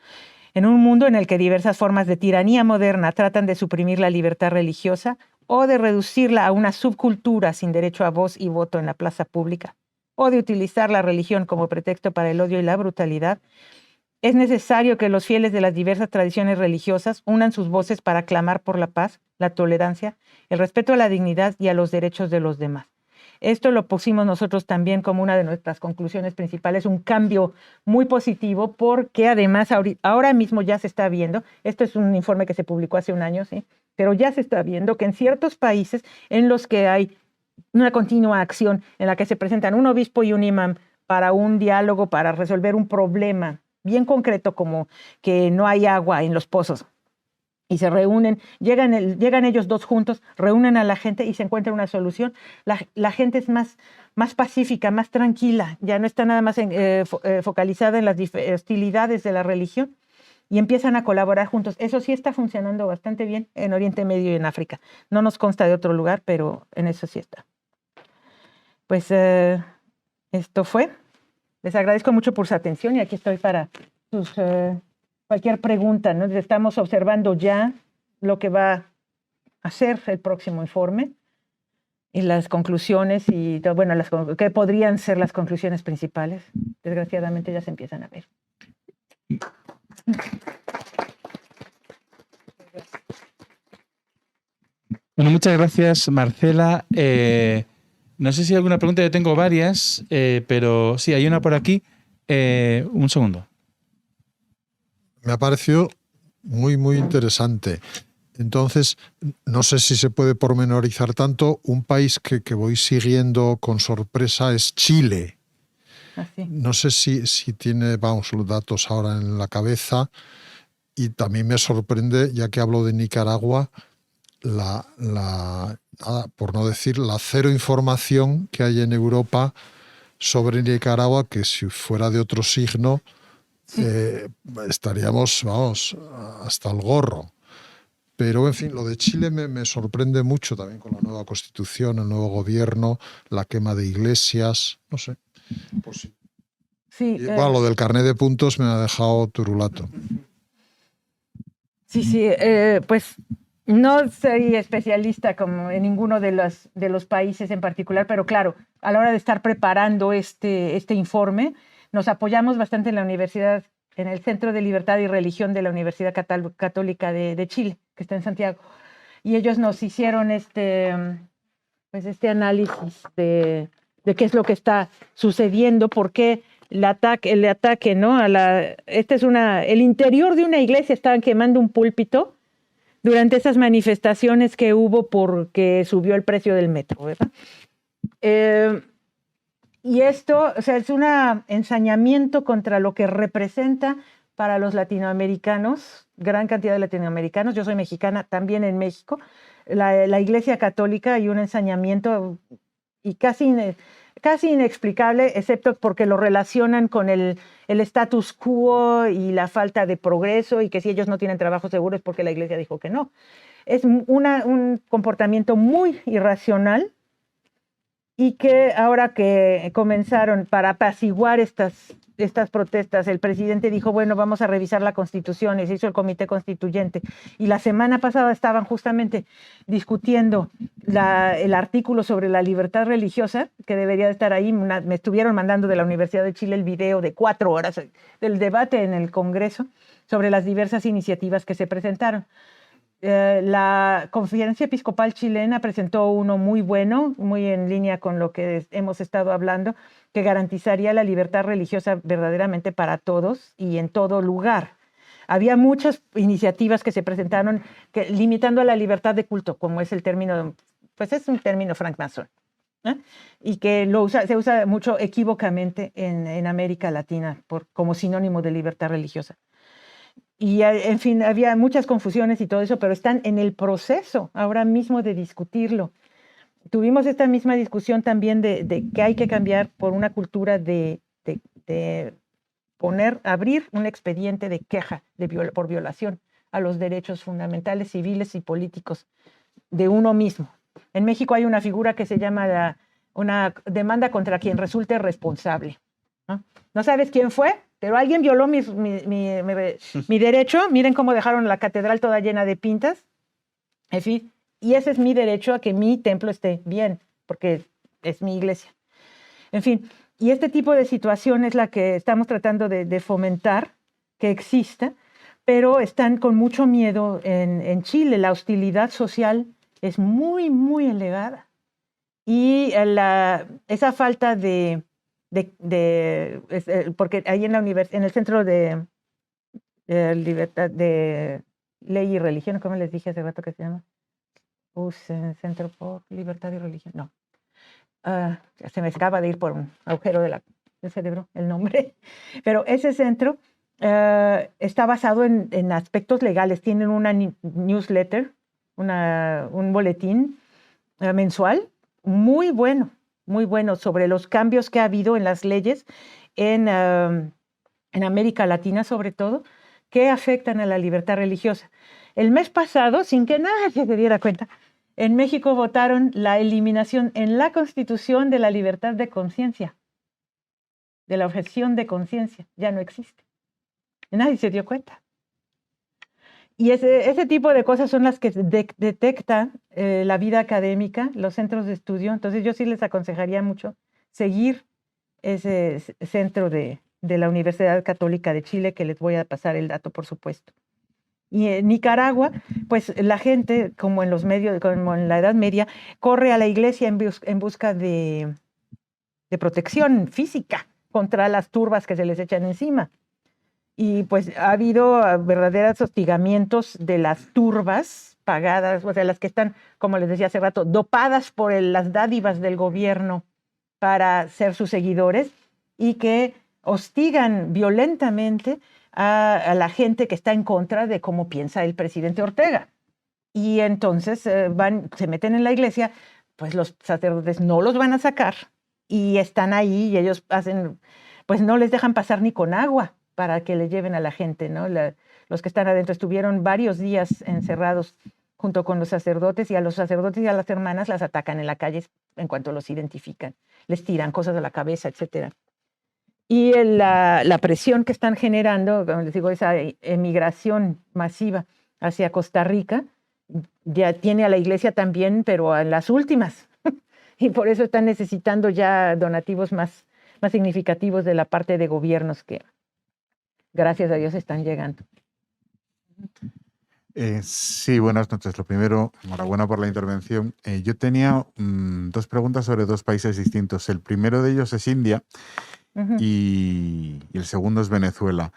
En un mundo en el que diversas formas de tiranía moderna tratan de suprimir la libertad religiosa o de reducirla a una subcultura sin derecho a voz y voto en la plaza pública, o de utilizar la religión como pretexto para el odio y la brutalidad, es necesario que los fieles de las diversas tradiciones religiosas unan sus voces para clamar por la paz, la tolerancia, el respeto a la dignidad y a los derechos de los demás. Esto lo pusimos nosotros también como una de nuestras conclusiones principales, un cambio muy positivo, porque además ahora mismo ya se está viendo, esto es un informe que se publicó hace un año, ¿sí?, pero ya se está viendo que en ciertos países en los que hay una continua acción, en la que se presentan un obispo y un imán para un diálogo, para resolver un problema bien concreto, como que no hay agua en los pozos, y se reúnen, llegan ellos dos juntos, reúnen a la gente y se encuentra una solución. La gente es más pacífica, más tranquila, ya no está nada más focalizada en las hostilidades de la religión, y empiezan a colaborar juntos. Eso sí está funcionando bastante bien en Oriente Medio y en África. No nos consta de otro lugar, pero en eso sí está. Pues esto fue. Les agradezco mucho por su atención y aquí estoy para sus... cualquier pregunta, ¿no? Estamos observando ya lo que va a ser el próximo informe y las conclusiones y, bueno, que podrían ser las conclusiones principales. Desgraciadamente ya se empiezan a ver. Bueno, muchas gracias, Marcela. No sé si hay alguna pregunta, yo tengo varias, pero sí, hay una por aquí. Un segundo. Me ha parecido muy, muy interesante. Entonces, no sé si se puede pormenorizar tanto. Un país que voy siguiendo con sorpresa es Chile. Así. No sé si tiene, vamos, los datos ahora en la cabeza. Y también me sorprende, ya que hablo de Nicaragua, por no decir, la cero información que hay en Europa sobre Nicaragua, que si fuera de otro signo, estaríamos, vamos, hasta el gorro. Pero, en fin, lo de Chile me sorprende mucho también con la nueva constitución, el nuevo gobierno, la quema de iglesias, no sé. Pues sí. Sí, Bueno, lo del carnet de puntos me ha dejado turulato. Sí, pues No soy especialista como en ninguno de los países en particular, pero claro, a la hora de estar preparando este informe, nos apoyamos bastante en la universidad, en el Centro de Libertad y Religión de la Universidad Católica de Chile, que está en Santiago. Y ellos nos hicieron este análisis de qué es lo que está sucediendo, por qué el ataque, ¿no? El interior de una iglesia, estaban quemando un púlpito durante esas manifestaciones que hubo porque subió el precio del metro, ¿verdad? Y esto, o sea, es un ensañamiento contra lo que representa para los latinoamericanos, gran cantidad de latinoamericanos. Yo soy mexicana, también en México, la Iglesia Católica, y un ensañamiento y casi inexplicable, excepto porque lo relacionan con el status quo y la falta de progreso, y que si ellos no tienen trabajo seguro es porque la Iglesia dijo que no. Es un comportamiento muy irracional, y que ahora que comenzaron para apaciguar estas protestas, el presidente dijo, bueno, vamos a revisar la Constitución, y se hizo el comité constituyente. Y la semana pasada estaban justamente discutiendo el artículo sobre la libertad religiosa, que debería de estar ahí. Me estuvieron mandando de la Universidad de Chile el video de 4 horas del debate en el Congreso sobre las diversas iniciativas que se presentaron. La Conferencia Episcopal Chilena presentó uno muy bueno, muy en línea con lo que hemos estado hablando, que garantizaría la libertad religiosa verdaderamente para todos y en todo lugar. Había muchas iniciativas que se presentaron limitando la libertad de culto, como es el término, pues es un término francmasón, ¿eh? Y que se usa mucho equívocamente en América Latina como sinónimo de libertad religiosa. Y, en fin, había muchas confusiones y todo eso, pero están en el proceso ahora mismo de discutirlo. Tuvimos esta misma discusión también de que hay que cambiar por una cultura de abrir un expediente de queja por violación a los derechos fundamentales, civiles y políticos de uno mismo. En México hay una figura que se llama una demanda contra quien resulte responsable, ¿no? No sabes quién fue, pero alguien violó mi derecho. Miren cómo dejaron la catedral toda llena de pintas. En fin, y ese es mi derecho a que mi templo esté bien, porque es mi iglesia. En fin, y este tipo de situación es la que estamos tratando de fomentar, que exista, pero están con mucho miedo en Chile. La hostilidad social es muy, muy elevada. Y esa falta porque ahí en el Centro de Libertad de Ley y Religión, ¿cómo les dije hace rato que se llama? Centro por Libertad y Religión, no. Se me acaba de ir por un agujero del cerebro el nombre, pero ese centro está basado en aspectos legales. Tienen una newsletter, un boletín mensual muy bueno sobre los cambios que ha habido en las leyes en América Latina, sobre todo, que afectan a la libertad religiosa. El mes pasado, sin que nadie se diera cuenta, en México votaron la eliminación en la Constitución de la libertad de conciencia, de la objeción de conciencia. Ya no existe. Nadie se dio cuenta. Y ese tipo de cosas son las que detectan la vida académica, los centros de estudio. Entonces yo sí les aconsejaría mucho seguir ese centro de la Universidad Católica de Chile, que les voy a pasar el dato, por supuesto. Y en Nicaragua, pues la gente, como en los medios, como en la Edad Media, corre a la iglesia en busca de protección física contra las turbas que se les echan encima. Y pues ha habido verdaderos hostigamientos de las turbas pagadas, o sea, las que están, como les decía hace rato, dopadas por las dádivas del gobierno para ser sus seguidores, y que hostigan violentamente a la gente que está en contra de cómo piensa el presidente Ortega. Y entonces se meten en la iglesia, pues los sacerdotes no los van a sacar, y están ahí, y ellos pues no les dejan pasar ni con agua para que le lleven a la gente, ¿no? Los que están adentro estuvieron varios días encerrados junto con los sacerdotes, y a los sacerdotes y a las hermanas las atacan en la calle en cuanto los identifican. Les tiran cosas a la cabeza, etc. Y la presión que están generando, como les digo, esa emigración masiva hacia Costa Rica, ya tiene a la iglesia también, pero a las últimas. Y por eso están necesitando ya donativos más significativos de la parte de gobiernos que, gracias a Dios, están llegando. Sí, buenas noches. Lo primero, enhorabuena por la intervención. Yo tenía dos preguntas sobre dos países distintos. El primero de ellos es India y el segundo es Venezuela.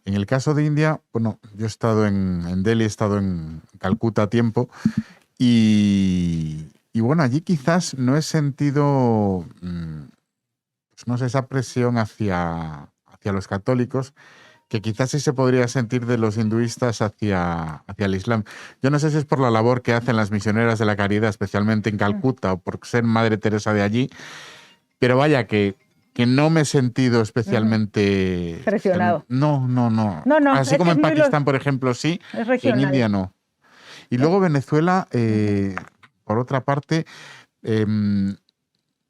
En el caso de India, bueno, yo he estado en Delhi, he estado en Calcuta a tiempo y bueno, allí quizás no he sentido, pues no sé, esa presión hacia los católicos que quizás sí se podría sentir de los hinduistas hacia el Islam. Yo no sé si es por la labor que hacen las misioneras de la caridad, especialmente en Calcuta, o por ser Madre Teresa de allí, pero vaya que no me he sentido especialmente... Presionado. No. No, Así como en Pakistán, por ejemplo, sí, en India no. Y luego Venezuela, por otra parte...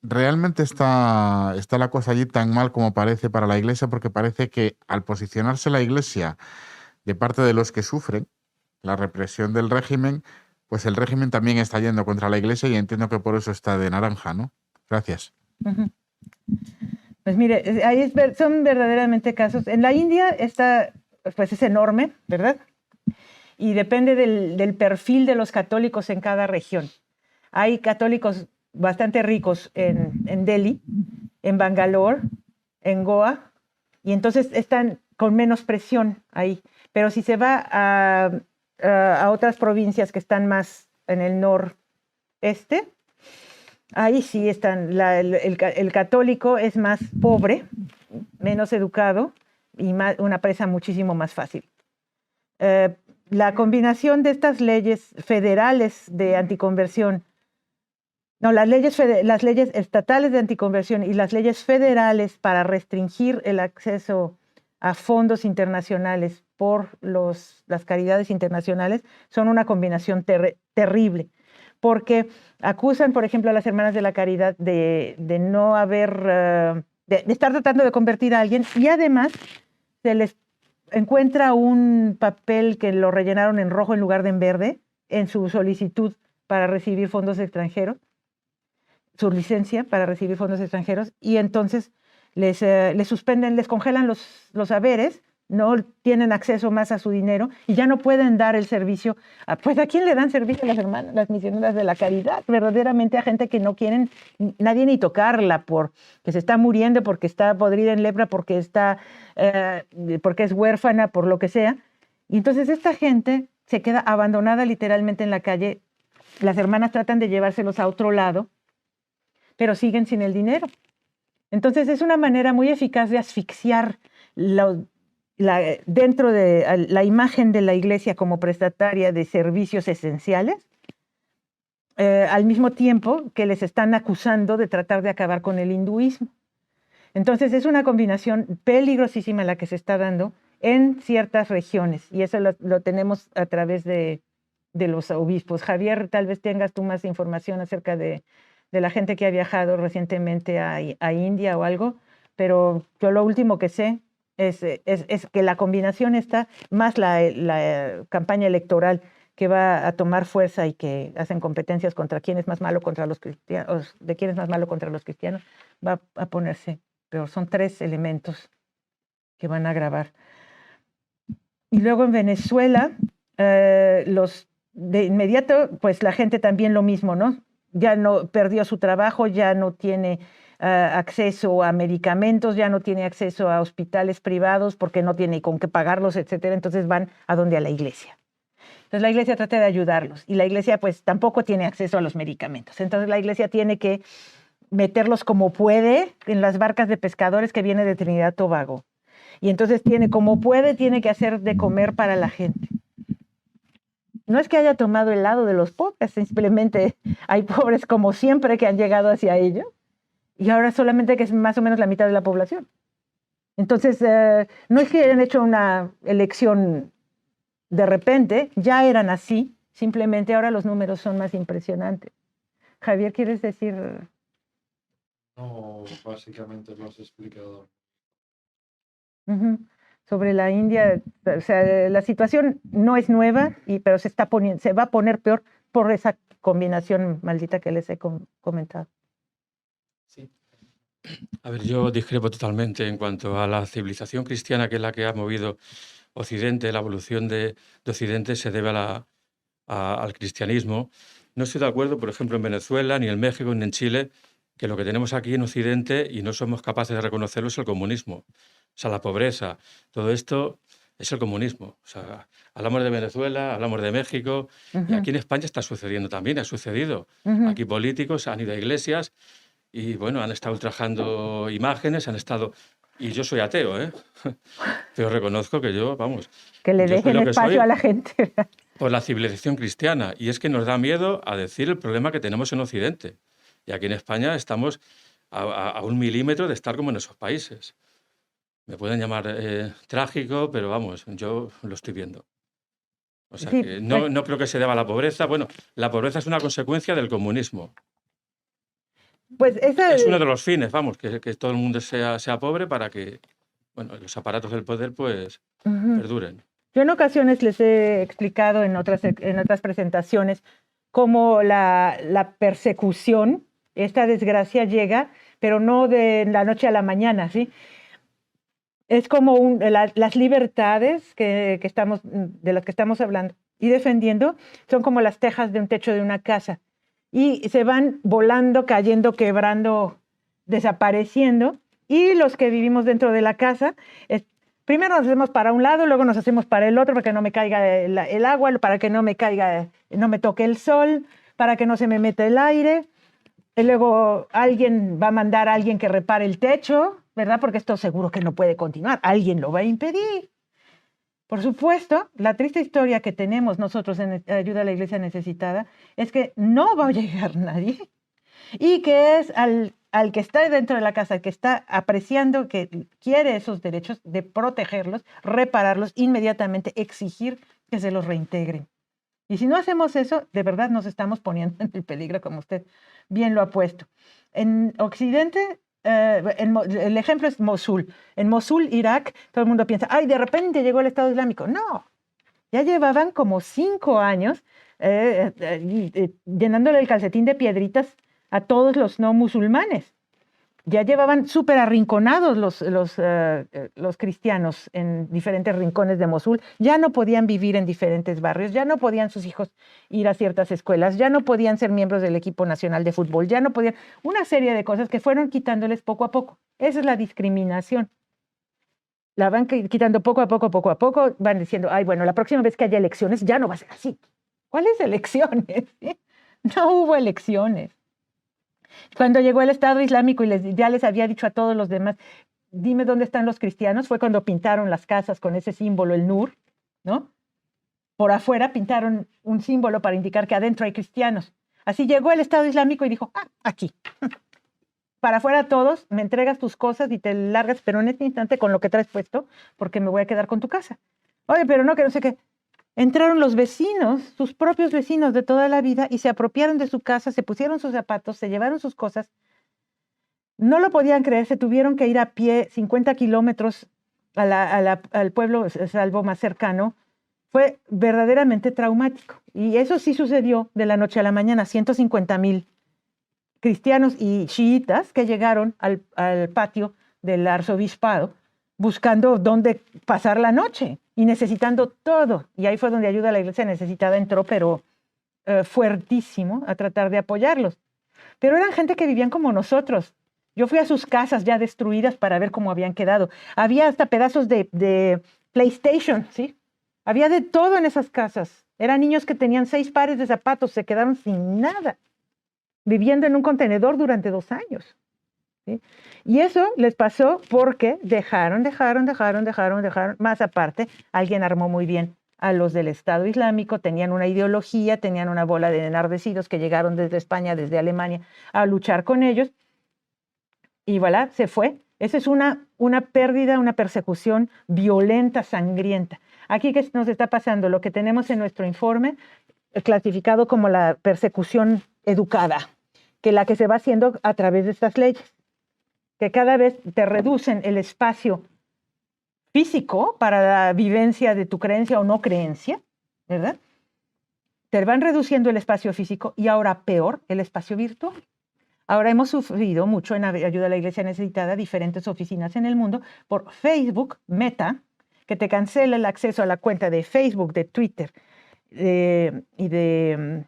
¿realmente está la cosa allí tan mal como parece para la Iglesia? Porque parece que al posicionarse la Iglesia de parte de los que sufren la represión del régimen, pues el régimen también está yendo contra la Iglesia y entiendo que por eso está de naranja, ¿no? Gracias. Pues mire, ahí son verdaderamente casos. En la India pues es enorme, ¿verdad? Y depende del perfil de los católicos en cada región. Hay católicos bastante ricos en Delhi, en Bangalore, en Goa, y entonces están con menos presión ahí. Pero si se va a otras provincias que están más en el noreste, ahí sí están, el católico es más pobre, menos educado y una presa muchísimo más fácil. La combinación de estas leyes federales de anticonversión, las leyes estatales de anticonversión y las leyes federales para restringir el acceso a fondos internacionales por las caridades internacionales son una combinación terrible, porque acusan, por ejemplo, a las hermanas de la caridad de no haber, de estar tratando de convertir a alguien, y además se les encuentra un papel que lo rellenaron en rojo en lugar de en verde en su solicitud para recibir fondos extranjeros, su licencia para recibir fondos extranjeros, y entonces les suspenden, les congelan los haberes, no tienen acceso más a su dinero y ya no pueden dar el servicio. Pues ¿a quién le dan servicio las hermanas, las misioneras de la caridad? Verdaderamente a gente que no quieren nadie ni tocarla, que se está muriendo, porque está podrida en lepra, porque es huérfana, por lo que sea. Y entonces esta gente se queda abandonada literalmente en la calle. Las hermanas tratan de llevárselos a otro lado, pero siguen sin el dinero. Entonces es una manera muy eficaz de asfixiar dentro de la imagen de la iglesia como prestataria de servicios esenciales, al mismo tiempo que les están acusando de tratar de acabar con el hinduismo. Entonces es una combinación peligrosísima la que se está dando en ciertas regiones, y eso lo tenemos a través de los obispos. Javier, tal vez tengas tú más información acerca de la gente que ha viajado recientemente a India o algo, pero yo lo último que sé es que la combinación está más la campaña electoral que va a tomar fuerza y que hacen competencias contra quién es más malo contra los cristianos, de quién es más malo contra los cristianos, va a ponerse peor. Son 3 elementos que van a agravar. Y luego en Venezuela, de inmediato, pues la gente también lo mismo, ¿no? Ya no perdió su trabajo, ya no tiene acceso a medicamentos, ya no tiene acceso a hospitales privados porque no tiene con qué pagarlos, etcétera. Entonces van a la iglesia. Entonces la iglesia trata de ayudarlos y la iglesia pues tampoco tiene acceso a los medicamentos. Entonces la iglesia tiene que meterlos como puede en las barcas de pescadores que vienen de Trinidad y Tobago. Y entonces tiene que hacer de comer para la gente. No es que haya tomado el lado de los pobres, simplemente hay pobres como siempre que han llegado hacia ello, y ahora solamente que es más o menos la mitad de la población. Entonces, no es que hayan hecho una elección de repente, ya eran así, simplemente ahora los números son más impresionantes. Javier, ¿quieres decir? No, básicamente lo has explicado. Uh-huh. sobre la India. O sea, la situación no es nueva, pero se va a poner peor por esa combinación maldita que les he comentado. Sí. A ver, yo discrepo totalmente en cuanto a la civilización cristiana, que es la que ha movido Occidente. La evolución de Occidente se debe al cristianismo. No estoy de acuerdo, por ejemplo, en Venezuela, ni en México, ni en Chile, que lo que tenemos aquí en Occidente y no somos capaces de reconocerlo es el comunismo. O sea, la pobreza, todo esto es el comunismo. O sea, hablamos de Venezuela, hablamos de México, y aquí en España está sucediendo también, ha sucedido. Aquí políticos han ido a iglesias y, bueno, han estado ultrajando imágenes, han estado... Y yo soy ateo, ¿eh? Pero reconozco que yo, vamos... Que le dejen espacio a la gente. Por la civilización cristiana. Y es que nos da miedo a decir el problema que tenemos en Occidente. Y aquí en España estamos a 1 milímetro de estar como en esos países. Me pueden llamar trágico, pero vamos, yo lo estoy viendo. O sea, sí, que no creo que se deba a la pobreza. Bueno, la pobreza es una consecuencia del comunismo. Pues es uno de los fines, vamos, que todo el mundo sea pobre para que, bueno, los aparatos del poder pues perduren. Yo en ocasiones les he explicado en otras presentaciones cómo la persecución, esta desgracia llega, pero no de la noche a la mañana, ¿sí? Es como las libertades de las que estamos hablando y defendiendo son como las tejas de un techo de una casa y se van volando, cayendo, quebrando, desapareciendo, y los que vivimos dentro de la casa, primero nos hacemos para un lado, luego nos hacemos para el otro para que no me caiga el agua, para que no me toque el sol, para que no se me meta el aire. Y luego alguien va a mandar a alguien que repare el techo, ¿verdad? Porque esto seguro que no puede continuar. Alguien lo va a impedir. Por supuesto, la triste historia que tenemos nosotros en Ayuda a la Iglesia Necesitada es que no va a llegar nadie y que es al que está dentro de la casa, que está apreciando, que quiere esos derechos, de protegerlos, repararlos, inmediatamente exigir que se los reintegren. Y si no hacemos eso, de verdad nos estamos poniendo en el peligro, como usted bien lo ha puesto. En Occidente, el ejemplo es Mosul. En Mosul, Irak, todo el mundo piensa, ¡ay, de repente llegó el Estado Islámico! No, ya llevaban como 5 años llenándole el calcetín de piedritas a todos los no musulmanes. Ya llevaban súper arrinconados los cristianos en diferentes rincones de Mosul. Ya no podían vivir en diferentes barrios, ya no podían sus hijos ir a ciertas escuelas, ya no podían ser miembros del equipo nacional de fútbol, ya no podían... Una serie de cosas que fueron quitándoles poco a poco. Esa es la discriminación. La van quitando poco a poco, van diciendo, ay, bueno, la próxima vez que haya elecciones ya no va a ser así. ¿Cuáles elecciones? No hubo elecciones. Cuando llegó el Estado Islámico y ya les había dicho a todos los demás, dime dónde están los cristianos, fue cuando pintaron las casas con ese símbolo, el Nur, ¿no? Por afuera pintaron un símbolo para indicar que adentro hay cristianos. Así llegó el Estado Islámico y dijo, aquí. Para afuera todos, me entregas tus cosas y te largas, pero en este instante con lo que traes puesto, porque me voy a quedar con tu casa. Oye, pero no, que no sé qué. Entraron los vecinos, sus propios vecinos de toda la vida, y se apropiaron de su casa, se pusieron sus zapatos, se llevaron sus cosas. No lo podían creer, se tuvieron que ir a pie 50 kilómetros al pueblo salvo más cercano. Fue verdaderamente traumático. Y eso sí sucedió de la noche a la mañana. 150,000 cristianos y chiitas que llegaron al patio del arzobispado buscando dónde pasar la noche y necesitando todo. Y ahí fue donde Ayuda a la Iglesia Necesitada entró, pero fuertísimo, a tratar de apoyarlos. Pero eran gente que vivían como nosotros. Yo fui a sus casas ya destruidas para ver cómo habían quedado. Había hasta pedazos de PlayStation, ¿sí? Había de todo en esas casas. Eran niños que tenían 6 pares de zapatos, se quedaron sin nada, viviendo en un contenedor durante 2 años. ¿Sí? Y eso les pasó porque dejaron. Más aparte, alguien armó muy bien a los del Estado Islámico, tenían una ideología, tenían una bola de enardecidos que llegaron desde España, desde Alemania, a luchar con ellos. Y voilà, se fue. Esa es una pérdida, una persecución violenta, sangrienta. Aquí, ¿qué nos está pasando? Lo que tenemos en nuestro informe, clasificado como la persecución educada, que la que se va haciendo a través de estas leyes, que cada vez te reducen el espacio físico para la vivencia de tu creencia o no creencia, ¿verdad? Te van reduciendo el espacio físico y ahora peor, el espacio virtual. Ahora hemos sufrido mucho en Ayuda a la Iglesia Necesitada, diferentes oficinas en el mundo, por Facebook, Meta, que te cancela el acceso a la cuenta de Facebook, de Twitter y de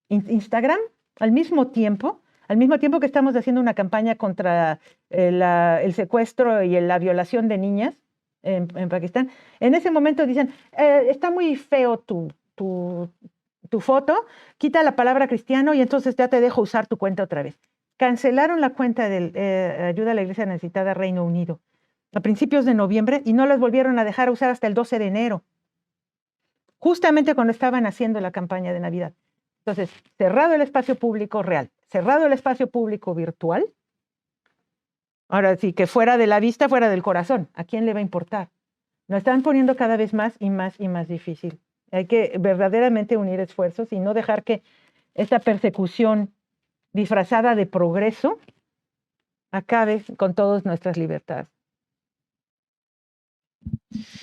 Instagram al mismo tiempo que estamos haciendo una campaña contra el secuestro y la violación de niñas en Pakistán. En ese momento dicen, está muy feo tu foto, quita la palabra cristiano y entonces ya te dejo usar tu cuenta otra vez. Cancelaron la cuenta de Ayuda a la Iglesia Necesitada Reino Unido a principios de noviembre y no las volvieron a dejar usar hasta el 12 de enero, justamente cuando estaban haciendo la campaña de Navidad. Entonces, cerrado el espacio público real, cerrado el espacio público virtual, ahora sí, que fuera de la vista, fuera del corazón, ¿a quién le va a importar? Nos están poniendo cada vez más y más y más difícil. Hay que verdaderamente unir esfuerzos y no dejar que esta persecución disfrazada de progreso acabe con todas nuestras libertades.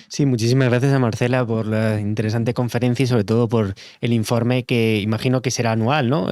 Sí, muchísimas gracias a Marcela por la interesante conferencia y sobre todo por el informe que imagino que será anual, ¿no?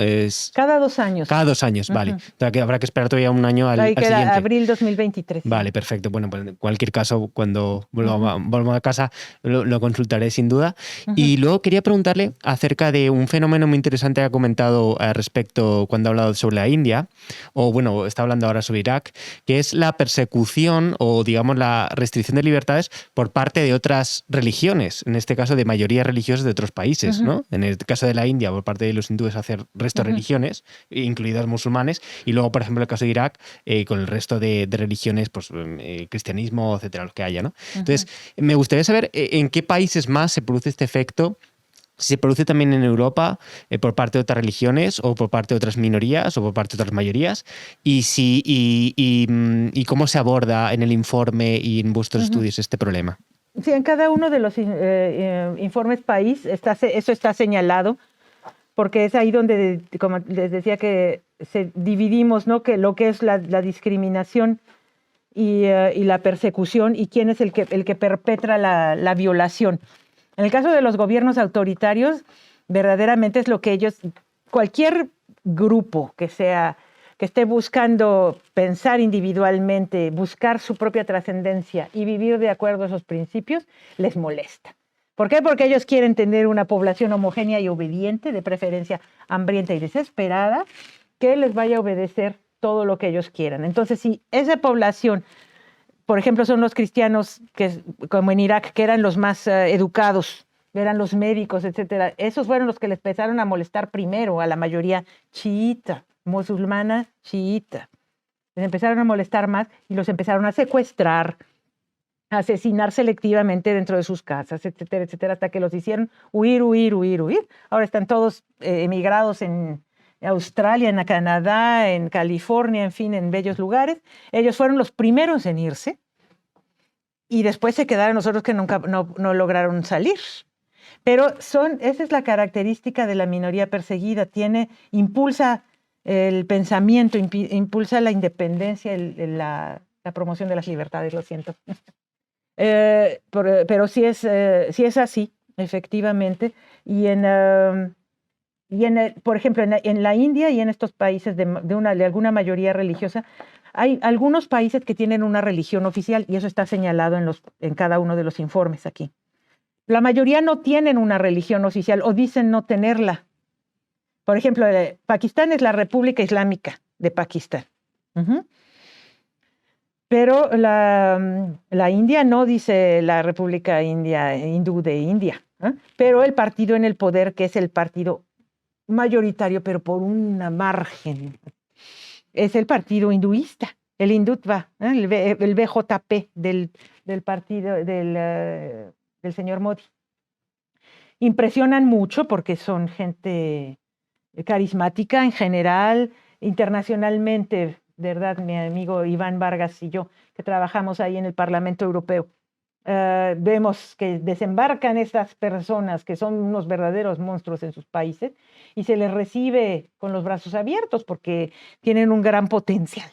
Cada 2 años. Cada 2 años, vale. O sea que habrá que esperar todavía un año al siguiente. Abril 2023. Vale, perfecto. Bueno, pues en cualquier caso, cuando volvamos a casa lo consultaré sin duda. Y luego quería preguntarle acerca de un fenómeno muy interesante que ha comentado respecto cuando ha hablado sobre la India, o bueno, está hablando ahora sobre Irak, que es la persecución o digamos la restricción de libertades por parte de otras religiones, en este caso de mayorías religiosas de otros países, ¿no? En el caso de la India, por parte de los hindúes hacia el resto de religiones, incluidas musulmanes, y luego, por ejemplo, en el caso de Irak, con el resto de religiones, pues cristianismo, etcétera, los que haya, ¿no? Entonces, me gustaría saber en qué países más se produce este efecto. Si se produce también en Europa por parte de otras religiones o por parte de otras minorías o por parte de otras mayorías y cómo se aborda en el informe y en vuestros estudios este problema. Sí, en cada uno de los informes país eso está señalado, porque es ahí donde, como les decía, que dividimos, ¿no? Que lo que es la discriminación y la persecución y quién es el que perpetra la violación. En el caso de los gobiernos autoritarios, verdaderamente es lo que cualquier grupo que esté buscando pensar individualmente, buscar su propia trascendencia y vivir de acuerdo a esos principios, les molesta. ¿Por qué? Porque ellos quieren tener una población homogénea y obediente, de preferencia hambrienta y desesperada, que les vaya a obedecer todo lo que ellos quieran. Entonces, si esa población, por ejemplo, son los cristianos, como en Irak, que eran los más educados, eran los médicos, etcétera, esos fueron los que les empezaron a molestar primero a la mayoría chiita, musulmana chiita. Les empezaron a molestar más y los empezaron a secuestrar, a asesinar selectivamente dentro de sus casas, etcétera, etcétera, hasta que los hicieron huir. Ahora están todos emigrados en Australia, en Canadá, en California, en fin, en bellos lugares. Ellos fueron los primeros en irse y después se quedaron nosotros que nunca no lograron salir. Pero esa es la característica de la minoría perseguida, impulsa el pensamiento, impulsa la independencia, la promoción de las libertades, lo siento. Pero sí es así, efectivamente. Por ejemplo, en la India y en estos países de alguna mayoría religiosa, hay algunos países que tienen una religión oficial y eso está señalado en cada uno de los informes aquí. La mayoría no tienen una religión oficial o dicen no tenerla. Por ejemplo, Pakistán es la República Islámica de Pakistán. Pero la India no dice la República Hindú de India. Pero el partido en el poder, que es el partido mayoritario, pero por una margen, es el partido hinduista, el Hindutva, el BJP del partido del señor Modi. Impresionan mucho porque son gente carismática en general, internacionalmente, ¿verdad? Mi amigo Iván Vargas y yo, que trabajamos ahí en el Parlamento Europeo, vemos que desembarcan estas personas que son unos verdaderos monstruos en sus países y se les recibe con los brazos abiertos porque tienen un gran potencial.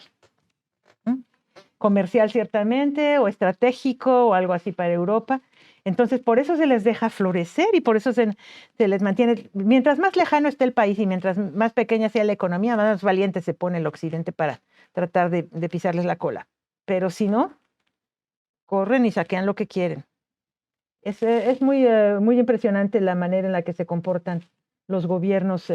comercial ciertamente, o estratégico, o algo así para Europa. Entonces, por eso se les deja florecer y por eso se les mantiene, mientras más lejano esté el país y mientras más pequeña sea la economía, más valiente se pone el occidente para tratar de pisarles la cola. Pero si no, corren y saquean lo que quieren. Es muy impresionante la manera en la que se comportan los gobiernos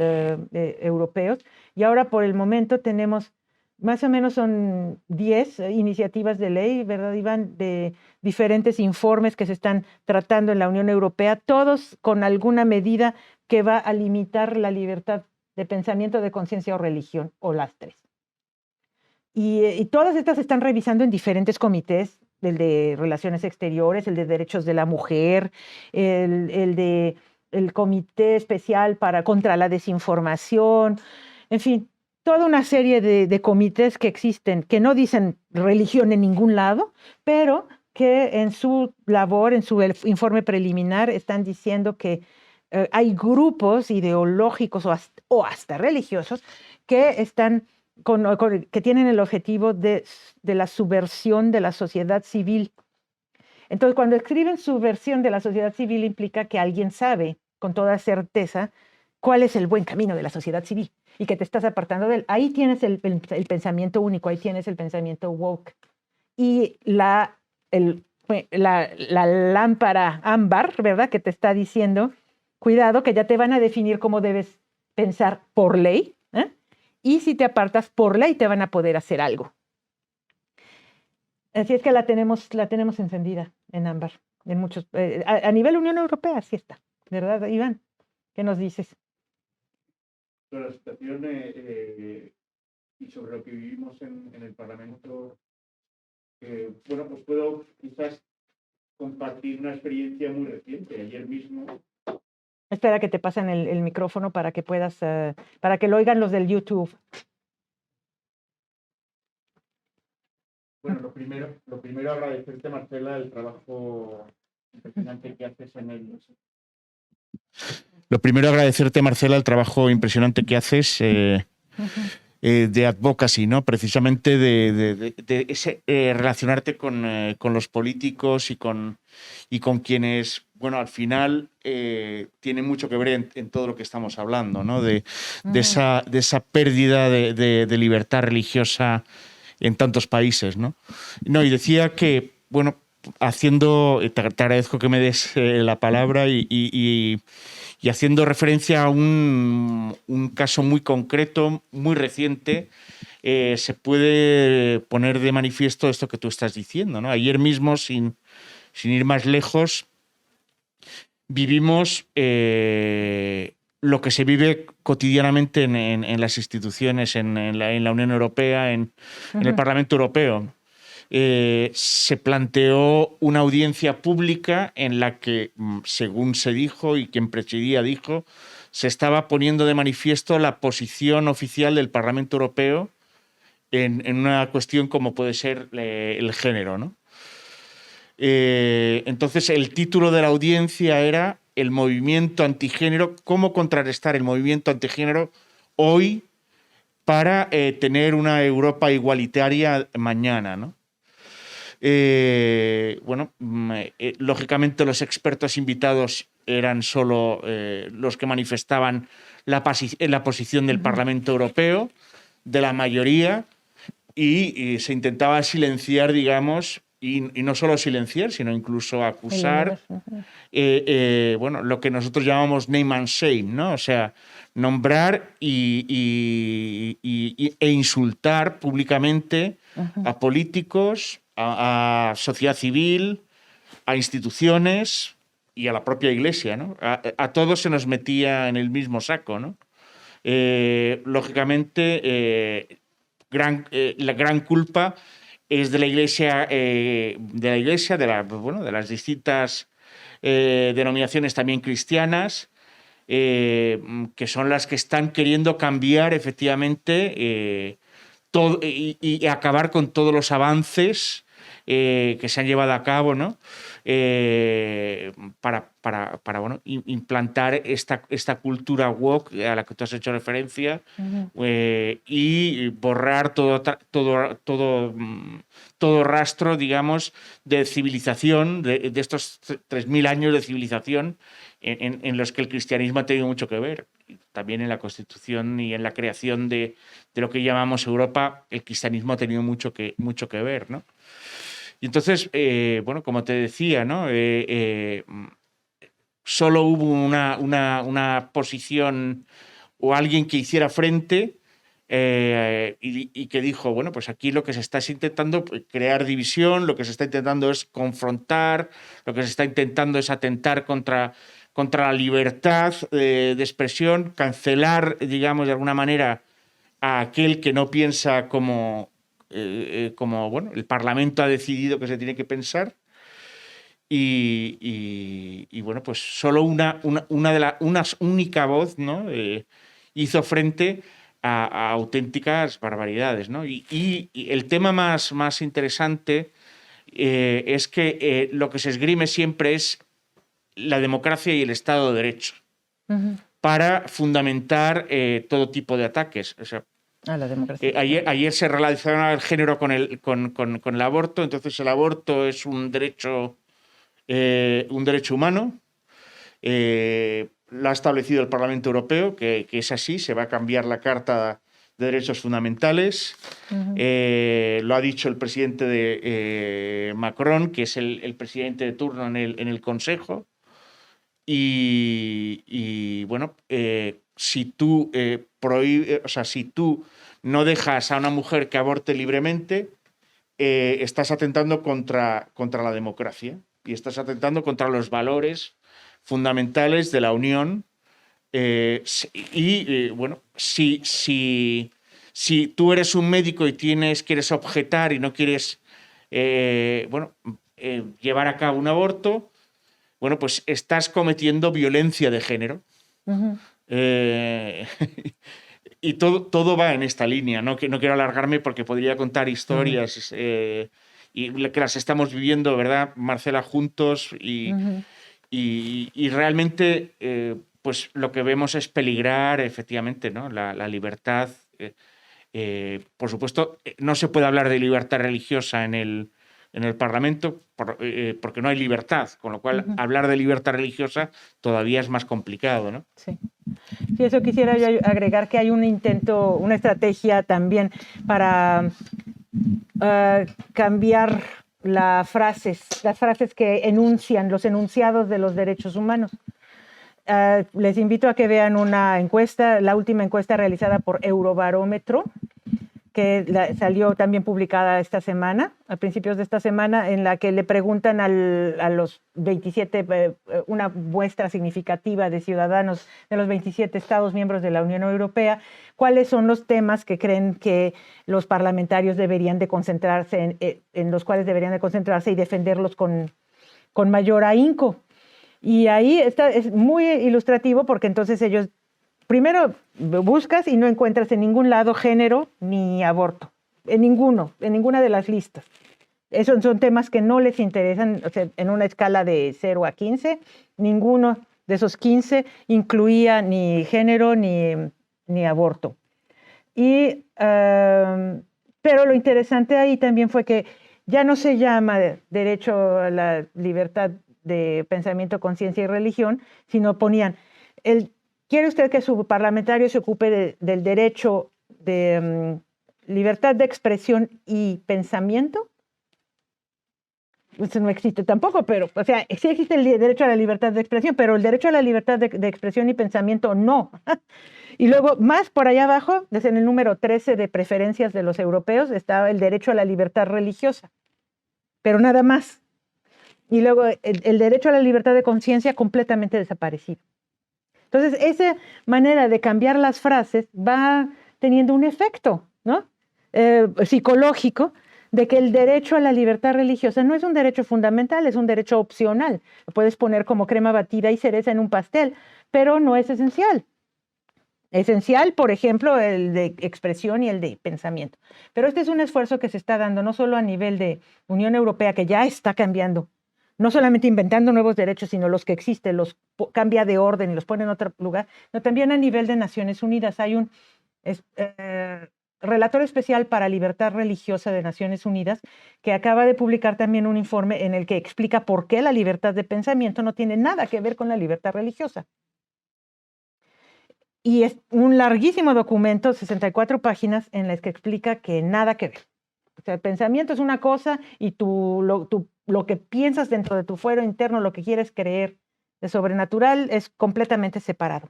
europeos. Y ahora, por el momento, tenemos más o menos son 10 iniciativas de ley, ¿verdad, Iván? De diferentes informes que se están tratando en la Unión Europea, todos con alguna medida que va a limitar la libertad de pensamiento, de conciencia o religión, o las tres. Y todas estas se están revisando en diferentes comités, el de Relaciones Exteriores, el de Derechos de la Mujer, el Comité Especial contra la Desinformación, en fin, toda una serie de comités que existen, que no dicen religión en ningún lado, pero que en su labor, en su informe preliminar, están diciendo que hay grupos ideológicos o hasta religiosos que están que tienen el objetivo de la subversión de la sociedad civil. Entonces, cuando escriben subversión de la sociedad civil, implica que alguien sabe con toda certeza cuál es el buen camino de la sociedad civil y que te estás apartando de él. Ahí tienes el pensamiento único, ahí tienes el pensamiento woke. Y la lámpara ámbar, ¿verdad?, que te está diciendo, cuidado, que ya te van a definir cómo debes pensar por ley, ¿eh? Y si te apartas por ley, te van a poder hacer algo. Así es que la tenemos encendida en ámbar. En muchos, a nivel Unión Europea, sí está. ¿Verdad, Iván? ¿Qué nos dices? Sobre la situación y sobre lo que vivimos en el Parlamento, bueno, pues puedo quizás compartir una experiencia muy reciente. Ayer mismo... Espera que te pasen el micrófono para que puedas, para que lo oigan los del YouTube. Bueno, lo primero agradecerte, Marcela, el trabajo impresionante que haces en el... Lo primero agradecerte, Marcela, el trabajo impresionante que haces de advocacy, ¿no? Precisamente de ese, relacionarte con los políticos y con quienes, bueno, al final tienen mucho que ver en todo lo que estamos hablando, ¿no? De esa pérdida de libertad religiosa en tantos países, ¿no? Y decía que, bueno, te agradezco que me des la palabra y haciendo referencia a un caso muy concreto, muy reciente, se puede poner de manifiesto esto que tú estás diciendo, ¿no? Ayer mismo, sin ir más lejos, vivimos lo que se vive cotidianamente en las instituciones, en la Unión Europea, en el Parlamento Europeo. Se planteó una audiencia pública en la que, según se dijo y quien presidía dijo, se estaba poniendo de manifiesto la posición oficial del Parlamento Europeo en una cuestión como puede ser el género, ¿no? Entonces, el título de la audiencia era el movimiento antigénero, cómo contrarrestar el movimiento antigénero hoy para tener una Europa igualitaria mañana, ¿no? Lógicamente los expertos invitados eran solo los que manifestaban la posición del Parlamento Europeo, de la mayoría, y se intentaba silenciar, digamos, y no solo silenciar, sino incluso acusar, lo que nosotros llamamos name and shame, ¿no? O sea, nombrar e insultar públicamente a políticos, a sociedad civil, a instituciones y a la propia Iglesia, ¿no? A todos se nos metía en el mismo saco, ¿no? Lógicamente, la gran culpa es de la Iglesia, de las distintas denominaciones también cristianas, que son las que están queriendo cambiar efectivamente todo y acabar con todos los avances que se han llevado a cabo, ¿no? Para bueno, implantar esta cultura woke a la que tú has hecho referencia, y borrar todo rastro, digamos, de civilización, de estos 3.000 años de civilización en los que el cristianismo ha tenido mucho que ver. También en la constitución y en la creación de lo que llamamos Europa, el cristianismo ha tenido mucho que ver, ¿no? Y entonces, bueno, como te decía, ¿no? Solo hubo una posición o alguien que hiciera frente y que dijo, bueno, pues aquí lo que se está es intentando crear división, lo que se está intentando es confrontar, lo que se está intentando es atentar contra la libertad de expresión, cancelar, digamos, de alguna manera a aquel que no piensa como bueno, el Parlamento ha decidido que se tiene que pensar. Y bueno, pues solo una única voz, ¿no? Hizo frente a auténticas barbaridades, ¿no? Y el tema más interesante es que lo que se esgrime siempre es la democracia y el Estado de Derecho para fundamentar todo tipo de ataques. O sea, la democracia. Ayer se relacionaba el género con el aborto, entonces el aborto es un derecho humano. Lo ha establecido el Parlamento Europeo, que es así, se va a cambiar la Carta de Derechos Fundamentales. Lo ha dicho el presidente de Macron, que es el presidente de turno en el Consejo. Y bueno, si tú si tú no dejas a una mujer que aborte libremente, estás atentando contra la democracia y estás atentando contra los valores fundamentales de la Unión. Bueno, si tú eres un médico y quieres objetar y no quieres llevar a cabo un aborto, bueno, pues estás cometiendo violencia de género. Y todo va en esta línea. No quiero alargarme porque podría contar historias y que las estamos viviendo, ¿verdad, Marcela, juntos? Y realmente pues lo que vemos es peligrar efectivamente, ¿no? la libertad. Por supuesto, no se puede hablar de libertad religiosa en el Parlamento porque no hay libertad, con lo cual hablar de libertad religiosa todavía es más complicado, ¿no? Sí. Sí, eso quisiera yo agregar, que hay un intento, una estrategia también para cambiar las frases que enuncian, los enunciados de los derechos humanos. Les invito a que vean una encuesta, la última encuesta realizada por Eurobarómetro, que salió también publicada esta semana, a principios de esta semana, en la que le preguntan a los 27, una muestra significativa de ciudadanos de los 27 Estados miembros de la Unión Europea, cuáles son los temas que creen que los parlamentarios deberían de concentrarse en los cuales deberían de concentrarse y defenderlos con mayor ahínco. Y ahí es muy ilustrativo, porque entonces ellos primero buscas y no encuentras en ningún lado género ni aborto, en ninguna de las listas. Esos son temas que no les interesan. O sea, en una escala de 0 a 15, ninguno de esos 15 incluía ni género ni aborto. Pero lo interesante ahí también fue que ya no se llama derecho a la libertad de pensamiento, conciencia y religión, sino ponían ¿quiere usted que su parlamentario se ocupe del derecho de libertad de expresión y pensamiento? Eso no existe tampoco, pero, o sea, sí existe el derecho a la libertad de expresión, pero el derecho a la libertad de expresión y pensamiento no. Y luego, más por allá abajo, desde en el número 13 de preferencias de los europeos, está el derecho a la libertad religiosa, pero nada más. Y luego el derecho a la libertad de conciencia completamente desaparecido. Entonces, esa manera de cambiar las frases va teniendo un efecto, ¿no? Psicológico, de que el derecho a la libertad religiosa no es un derecho fundamental, es un derecho opcional. Lo puedes poner como crema batida y cereza en un pastel, pero no es esencial. Esencial, por ejemplo, el de expresión y el de pensamiento. Pero este es un esfuerzo que se está dando no solo a nivel de Unión Europea, que ya está cambiando, no solamente inventando nuevos derechos, sino los que existen, los cambia de orden y los pone en otro lugar, sino también a nivel de Naciones Unidas. Hay un relator especial para libertad religiosa de Naciones Unidas que acaba de publicar también un informe en el que explica por qué la libertad de pensamiento no tiene nada que ver con la libertad religiosa. Y es un larguísimo documento, 64 páginas, en las que explica que nada que ver. O sea, el pensamiento es una cosa y lo que piensas dentro de tu fuero interno, lo que quieres creer de sobrenatural, es completamente separado.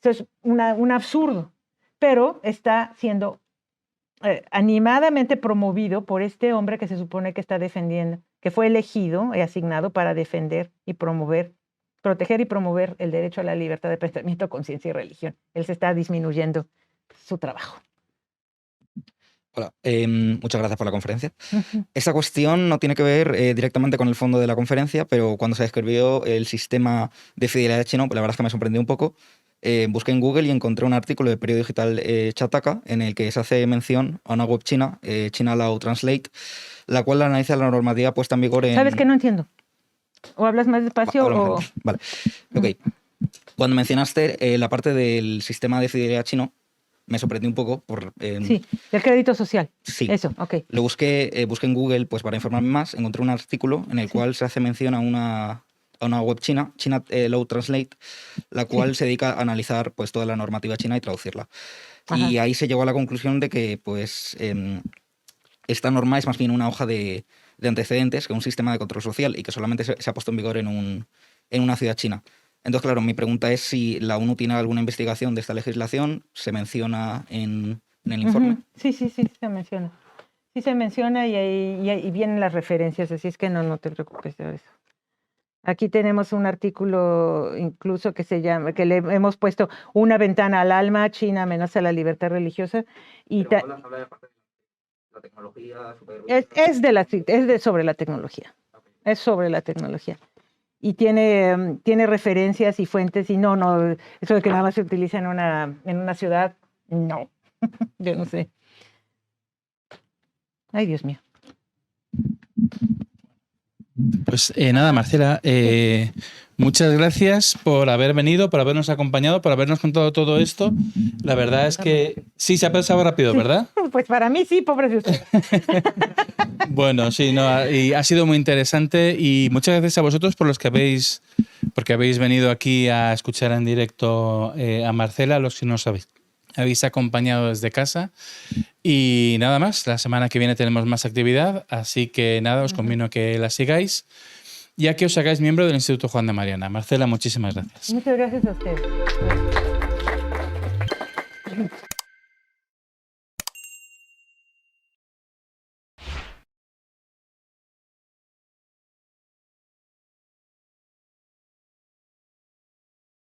Eso es un absurdo, pero está siendo animadamente promovido por este hombre que se supone que está defendiendo, que fue elegido y asignado para defender y proteger y promover el derecho a la libertad de pensamiento, conciencia y religión. Él se está disminuyendo su trabajo. Hola, muchas gracias por la conferencia. Esta cuestión no tiene que ver directamente con el fondo de la conferencia, pero cuando se describió el sistema de fidelidad chino, pues la verdad es que me sorprendió un poco. Busqué en Google y encontré un artículo del periódico digital Chataka en el que se hace mención a una web china, China Law Translate, la cual analiza la normativa puesta en vigor en... ¿Sabes qué? No entiendo. ¿O hablas más despacio o...? Vale, ok. Cuando mencionaste la parte del sistema de fidelidad chino, me sorprendió un poco por... sí, del crédito social. Sí. Eso, ok. Lo busqué en Google pues, para informarme más. Encontré un artículo en el cual se hace mención a una web china, China Law Translate, la cual se dedica a analizar pues, toda la normativa china y traducirla. Ajá. Y ahí se llegó a la conclusión de que pues, esta norma es más bien una hoja de antecedentes que un sistema de control social y que solamente se ha puesto en vigor en una ciudad china. Entonces, claro, mi pregunta es si la ONU tiene alguna investigación de esta legislación, ¿se menciona en el informe? Sí, se menciona. Sí se menciona y vienen las referencias, así es que no te preocupes de eso. Aquí tenemos un artículo incluso que se llama, que le hemos puesto Una ventana al alma, China amenaza la libertad religiosa. Y habla de parte de la tecnología. Es sobre la tecnología. Okay. Es sobre la tecnología. Y tiene referencias y fuentes y no, eso de que nada más se utiliza en una ciudad, no. Yo no sé. Ay, Dios mío. Pues nada, Marcela, muchas gracias por haber venido, por habernos acompañado, por habernos contado todo esto. La verdad es que sí, se ha pasado rápido, ¿verdad? Pues para mí sí, pobre de usted. Bueno, sí, y ha sido muy interesante y muchas gracias a vosotros porque habéis venido aquí a escuchar en directo a Marcela, los que nos habéis acompañado desde casa. Y nada más, la semana que viene tenemos más actividad, así que nada, os convino a que la sigáis y a que os hagáis miembro del Instituto Juan de Mariana. Marcela, muchísimas gracias. Muchas gracias a usted.